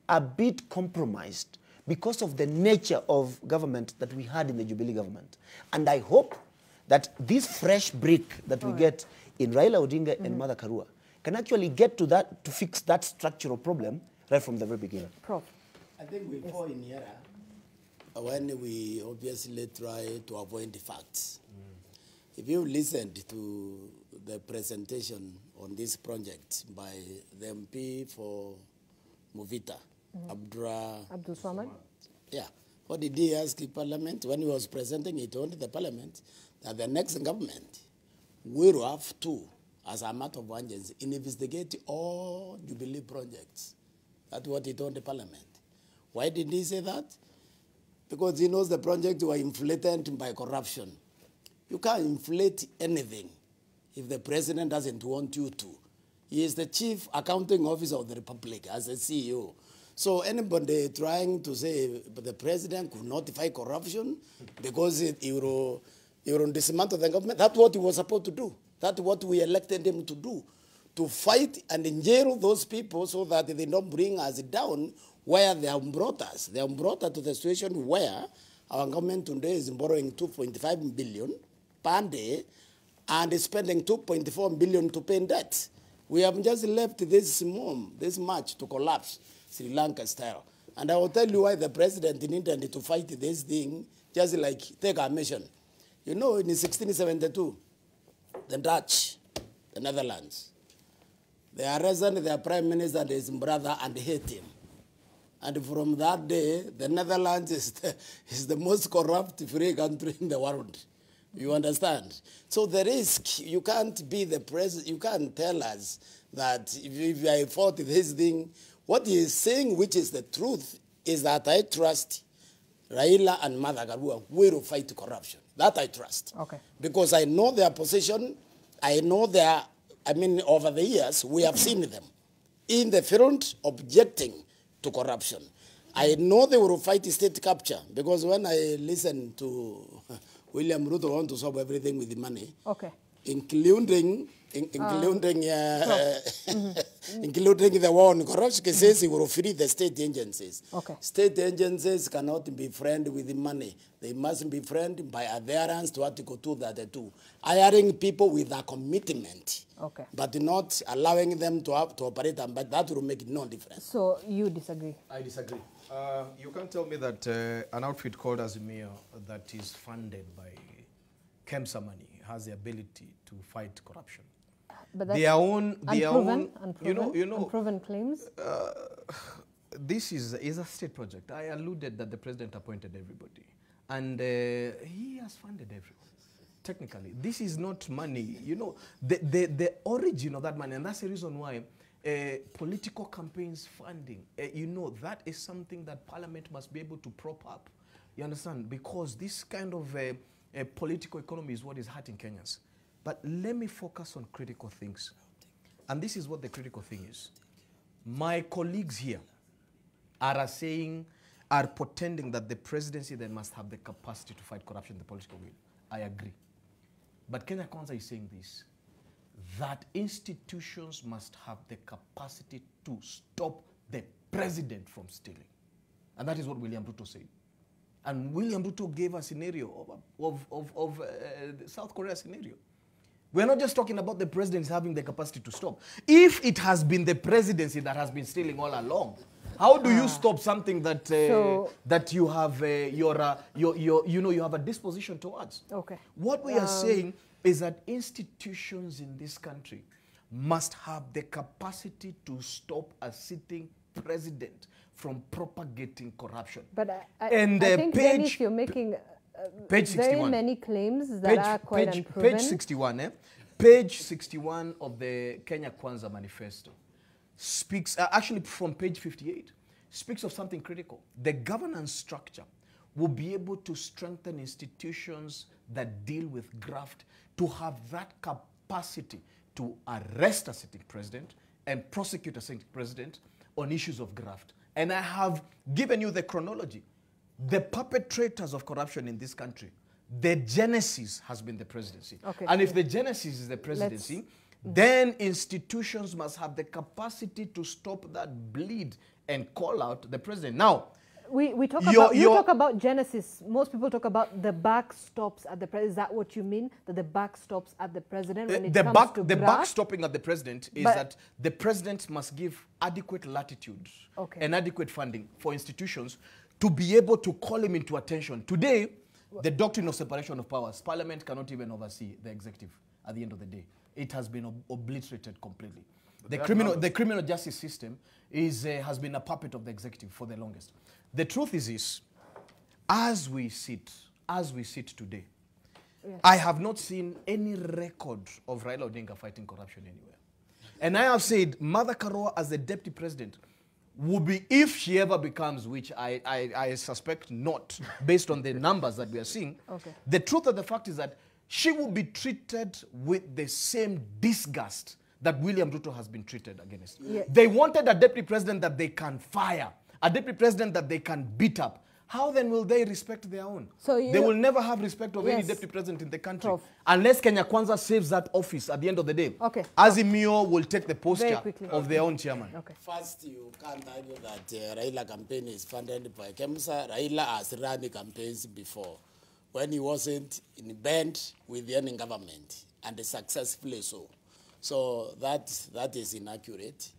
a bit compromised because of the nature of government that we had in the Jubilee government. And I hope that this fresh break that we get in Raila Odinga and Martha Karua can actually get to that, to fix that structural problem right from the very beginning. Prof. I think we fall in error when we obviously try to avoid the facts. If you listened to the presentation on this project by the MP for Movita, Abdul Swamad. Yeah. What did he ask the parliament? When he was presenting, he told the parliament that the next government will have to, as a matter of urgency, investigate all Jubilee projects. That's what he told the parliament. Why did he say that? Because he knows the projects were inflated by corruption. You can't inflate anything if the president doesn't want you to. He is the chief accounting officer of the republic as a CEO. So anybody trying to say the president could notify corruption because he will dismantle the government, that's what he was supposed to do. That's what we elected him to do, to fight and jail those people so that they don't bring us down where they have brought us. They have brought us to the situation where our government today is borrowing 2.5 billion per day and is spending 2.4 billion to pay debt. We have just left this March to collapse, Sri Lanka style. And I will tell you why the president needed to fight this thing, just like take our mission. You know, in 1672, the Dutch, the Netherlands, they arrested their prime minister and his brother and hate him. And from that day, the Netherlands is the most corrupt free country in the world. You understand? So the risk, you can't be the president, you can't tell us that if I fought this thing, what he is saying, which is the truth, is that I trust Raila and Martha Karua will fight corruption. That I trust. Okay. Because I know their position, I know their, over the years, we have seen them in the front objecting to corruption. I know they will fight state capture, because when I listen to William Ruto want to solve everything with the money, including including including the war on corruption cases, will free the state agencies. Okay. State agencies cannot be friend with money. They must be friend by adherence to Article 232. Hiring people with a commitment. Okay. But not allowing them to operate, but that will make no difference. So you disagree? I disagree. You can't tell me that an outfit called Azimio that is funded by KEMSA money has the ability to fight corruption. But that's unproven claims. This is a state project. I alluded that the president appointed everybody, and he has funded everyone. Technically, this is not money. You know, the origin of that money, and that's the reason why political campaigns funding. You know, that is something that Parliament must be able to prop up. You understand? Because this kind of political economy is what is hurting Kenyans. But let me focus on critical things. And this is what the critical thing is. My colleagues here are pretending that the presidency then must have the capacity to fight corruption in the political will. I agree. But Kenya Kwanza is saying this, that institutions must have the capacity to stop the president from stealing. And that is what William Ruto said. And William Ruto gave a scenario of the South Korea scenario. We're not just talking about the presidency having the capacity to stop. If it has been the presidency that has been stealing all along, how do you stop something that that you have you have a disposition towards? Okay. What we are saying is that institutions in this country must have the capacity to stop a sitting president from propagating corruption. But I think, Dennis, you're making page 61. Very many claims that are quite unproven. Page 61, Page 61 of the Kenya Kwanza Manifesto speaks, actually from page 58, speaks of something critical. The governance structure will be able to strengthen institutions that deal with graft to have that capacity to arrest a sitting president and prosecute a sitting president on issues of graft. And I have given you the chronology. The perpetrators of corruption in this country, the genesis has been the presidency. Okay. And if the genesis is the presidency, then institutions must have the capacity to stop that bleed and call out the president. Now, we talk about, you talk about genesis. Most people talk about the back stops at the president. Is that what you mean? That the back stops at the president when it comes to the graft? back stopping at the president is that the president must give adequate latitude and adequate funding for institutions to be able to call him into attention. Today, the doctrine of separation of powers, Parliament cannot even oversee the executive at the end of the day. It has been obliterated completely. The criminal justice system has been a puppet of the executive for the longest. The truth is this, as we sit today, I have not seen any record of Raila Odinga fighting corruption anywhere. And I have said, Mother Karua as the deputy president would be, if she ever becomes, which I suspect not, based on the numbers that we are seeing, the truth of the fact is that she will be treated with the same disgust that William Ruto has been treated against. Yeah. They wanted a deputy president that they can fire, a deputy president that they can beat up. How then will they respect their own? So they will never have respect of any deputy president in the country. Unless Kenya Kwanza saves that office at the end of the day. Okay. Azimio will take the posture of their own chairman. Okay. First, you can't argue that Raila campaign is funded by KEMSA. Raila has run campaigns before when he wasn't in band with the earning government, and successfully so. So that is inaccurate.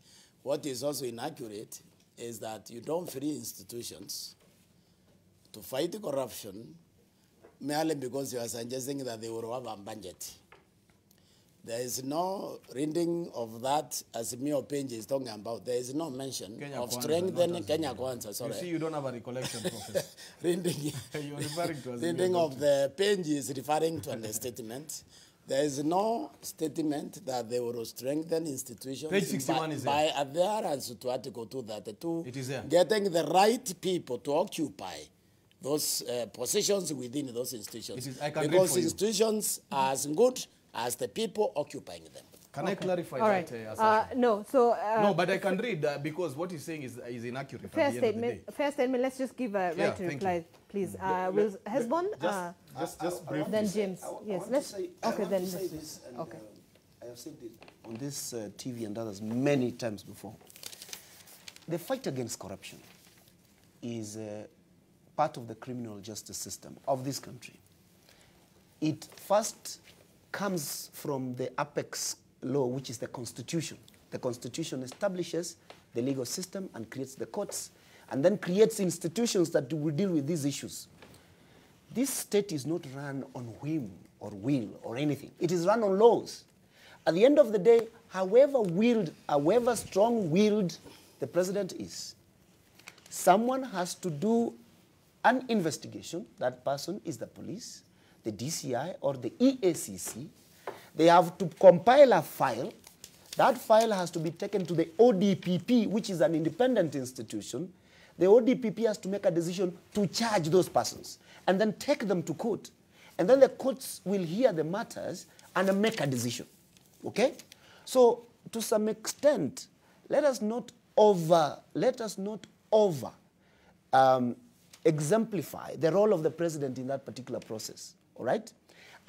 What is also inaccurate is that you don't free institutions to fight corruption merely because you are suggesting that they will have a budget. There is no reading of that as Mio Penge is talking about. There is no mention of strengthening Kenya Kwanza. Sorry. You see, you don't have a recollection, Professor. You're referring to reading of the Penge is referring to a statement. There is no statement that they will strengthen institutions Page 61 is by adherence to Article 232. It is there. Getting the right people to occupy those positions within those institutions. Because institutions are as good as the people occupying them. Can I clarify that? No. So no, but I can read because what he's saying is inaccurate. Fair statement. Fair statement. Let's just give a right to reply, please. Will Hesbon? Just briefly. Then James. Yes. Let's. Okay. Then. This, okay. have said it on this TV and others many times before. The fight against corruption is part of the criminal justice system of this country. It first comes from the apex law, which is the Constitution. The Constitution establishes the legal system and creates the courts, and then creates institutions that will deal with these issues. This state is not run on whim or will or anything. It is run on laws. At the end of the day, however strong-willed the president is, someone has to do an investigation. That person is the police, the DCI, or the EACC. They have to compile a file. That file has to be taken to the ODPP, which is an independent institution. The ODPP has to make a decision to charge those persons and then take them to court. And then the courts will hear the matters and make a decision. Okay? So, to some extent, let us not exemplify the role of the president in that particular process. All right?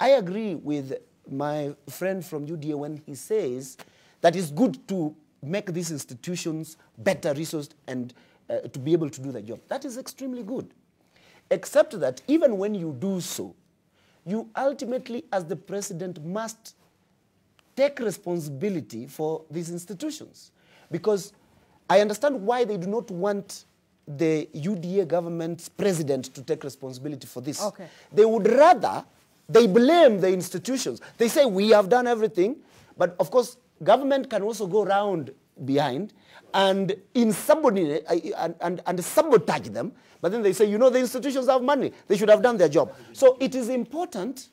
I agree with my friend from UDA when he says that it's good to make these institutions better resourced and to be able to do the job. That is extremely good. Except that even when you do so, you ultimately, as the president, must take responsibility for these institutions. Because I understand why they do not want the UDA government's president to take responsibility for this. Okay. They would rather, they blame the institutions. They say, we have done everything, but of course, government can also go around behind and insubordinate and sabotage them. But then they say, you know, the institutions have money. They should have done their job. So it is important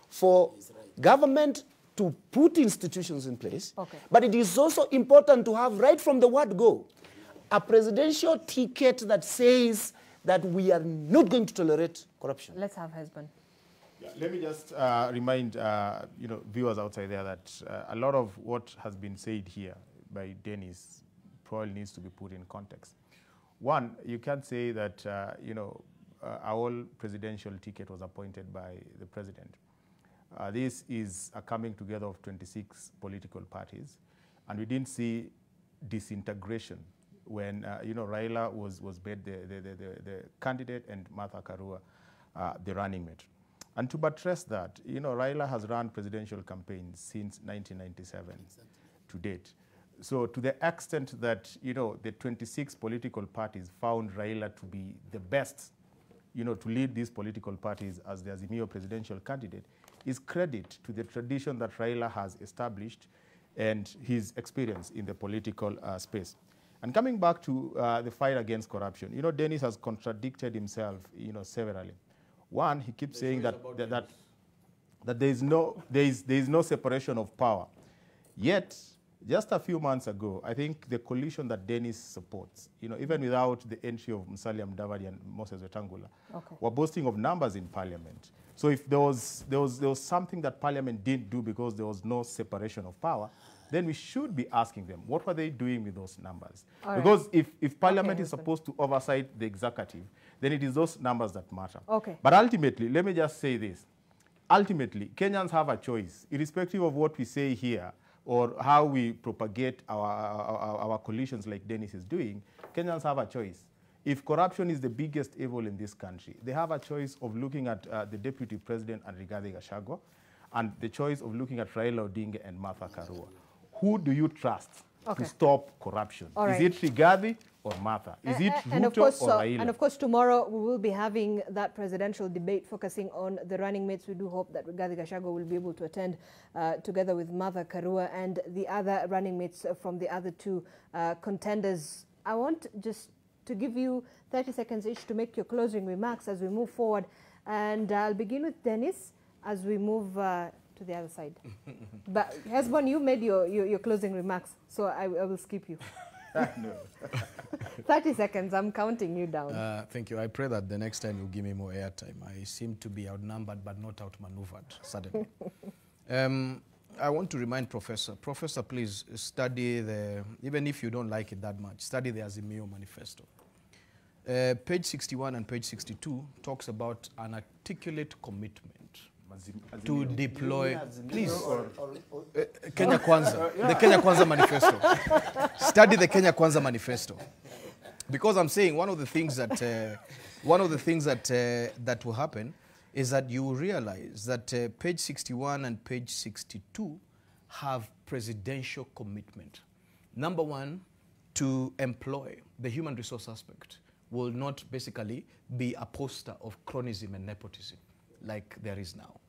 for government to put institutions in place. Okay. But it is also important to have, right from the word go, a presidential ticket that says that we are not going to tolerate corruption. Let's have husband. Yeah, let me just remind viewers outside there that a lot of what has been said here by Dennis probably needs to be put in context. One, you can't say that our presidential ticket was appointed by the president. This is a coming together of 26 political parties, and we didn't see disintegration when Raila was made the candidate and Martha Karua the running mate. And to buttress that, Raila has run presidential campaigns since 1997 to date. So to the extent that, the 26 political parties found Raila to be the best, to lead these political parties as the Azimio presidential candidate, is credit to the tradition that Raila has established and his experience in the political space. And coming back to the fight against corruption, Dennis has contradicted himself, severally. One, he keeps saying that there is no separation of power. Yet, just a few months ago, I think the coalition that Dennis supports, even without the entry of Musalia Mudavadi and Moses Wetangula, were boasting of numbers in parliament. So if there was something that parliament didn't do because there was no separation of power, then we should be asking them, what were they doing with those numbers? Because if parliament is supposed to oversight the executive, then it is those numbers that matter. Okay. But ultimately, let me just say this. Ultimately, Kenyans have a choice, irrespective of what we say here or how we propagate our coalitions like Dennis is doing. Kenyans have a choice. If corruption is the biggest evil in this country, they have a choice of looking at the deputy president and Rigathi Gachagua, and the choice of looking at Raila Odinga and Martha Karua. Who do you trust to stop corruption? Is it Rigathi or Martha? Is it Ruto or Raila? And of course, tomorrow we will be having that presidential debate focusing on the running mates. We do hope that Rigathi Gachagua will be able to attend together with Martha Karua and the other running mates from the other two contenders. I want just to give you 30 seconds each to make your closing remarks as we move forward. And I'll begin with Dennis as we move to the other side. But Hesbon, you made your closing remarks, so I will skip you. No. 30 seconds, I'm counting you down. Thank you. I pray that the next time you'll give me more airtime. I seem to be outnumbered but not outmaneuvered suddenly. I want to remind Professor, please study even if you don't like it that much, study the Azimio Manifesto. Page 61 and page 62 talks about an articulate commitment to deploy, please, Kenya Kwanza, the Kenya Kwanza Manifesto. Study the Kenya Kwanza Manifesto, because I'm saying one of the things that that will happen is that you will realize that page 61 and page 62 have presidential commitment. Number one, to employ the human resource aspect will not basically be a poster of cronyism and nepotism like there is now.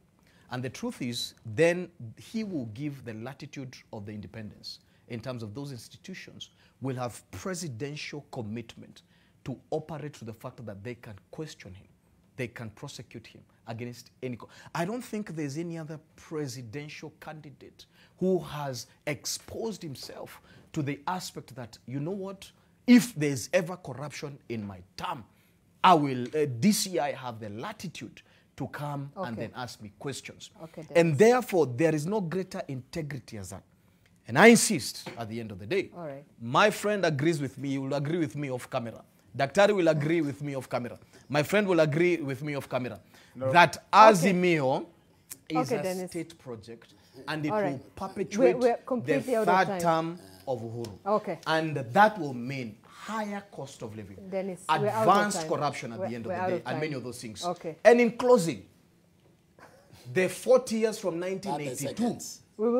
And the truth is, then he will give the latitude of the independence in terms of those institutions will have presidential commitment to operate to the fact that they can question him, they can prosecute him against any... I don't think there's any other presidential candidate who has exposed himself to the aspect that, you know what, if there's ever corruption in my term, I will, DCI have the latitude to come and then ask me questions. And therefore, there is no greater integrity as that. And I insist, at the end of the day, my friend agrees with me, he will agree with me off camera. Daktari will agree with me off camera. My friend will agree with me off camera. That Azimio is a state project and it will perpetuate the third term of Uhuru. And that will mean higher cost of living, Dennis, advanced corruption at the end of the day, and many of those things. And in closing, the 40 years from 1982,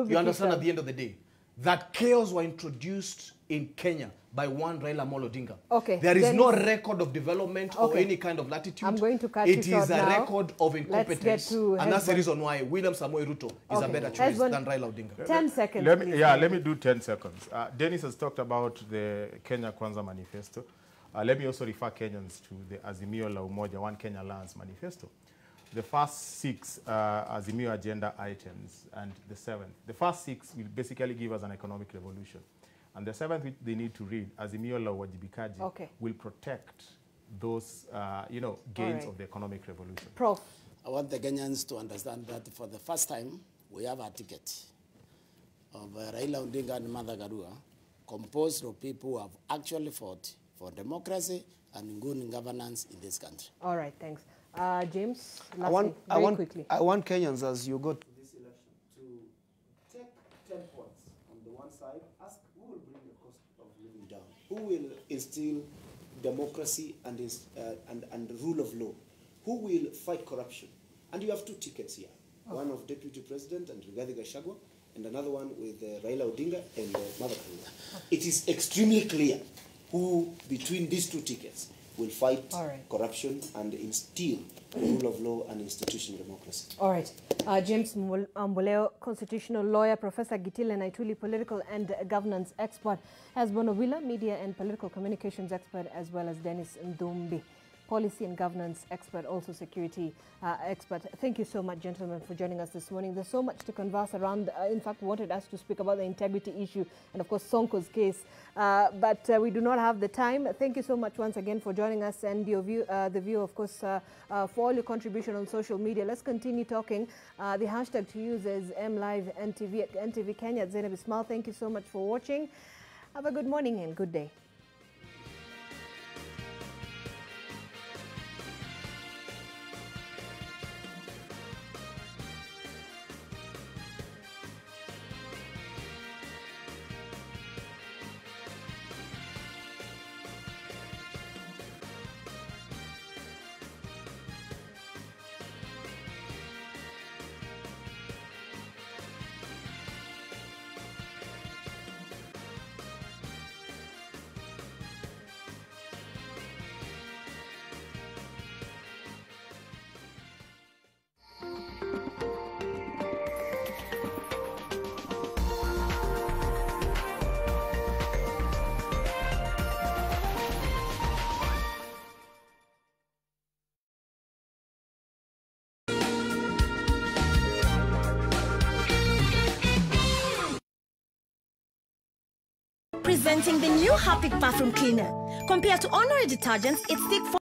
you understand at the end of the day, that chaos were introduced in Kenya by one Raila Amolo Odinga. There is no record of development or any kind of latitude. I'm going to cut it you is a now. record of incompetence. And that's the reason why William Samoei Ruto is a better choice than Raila Odinga. 10 seconds, let me do 10 seconds. Dennis has talked about the Kenya Kwanza Manifesto. Let me also refer Kenyans to the Azimio la Umoja, One Kenya Lands Manifesto. The first 6 Azimio agenda items and the 7th. The first 6 will basically give us an economic revolution. And the 7th, which they need to read, Azimio la Uwajibikaji, will protect those, gains of the economic revolution. Prof. I want the Kenyans to understand that for the first time, we have a ticket of Raila Odinga and Martha Karua, composed of people who have actually fought for democracy and good governance in this country. All right, thanks. James, lastly, very quickly. I want Kenyans, as you go to this election, to take 10 points on the one side, ask who will bring the cost of living down, who will instill democracy and rule of law, who will fight corruption. And you have 2 tickets here, one of Deputy President and Rigathi Gachagua, and another one with Raila Odinga and Martha Karua. It is extremely clear who, between these 2 tickets, will fight corruption and instill rule of law and institutional democracy. All right. James Mbuleo, constitutional lawyer, Professor Gitile Naituli, political and governance expert, Hezbono Willa, media and political communications expert, as well as Dennis Ndumbi, policy and governance expert, also security expert. Thank you so much, gentlemen, for joining us this morning. There's so much to converse around. In fact, we wanted us to speak about the integrity issue and, of course, Sonko's case. But we do not have the time. Thank you so much once again for joining us and your view, the view, of course, for all your contribution on social media. Let's continue talking. The hashtag to use is MLiveNTV at NTV Kenya at Zainab Ismail. Thank you so much for watching. Have a good morning and good day. Presenting the new Harpic bathroom cleaner. Compared to ordinary detergents, it's thick for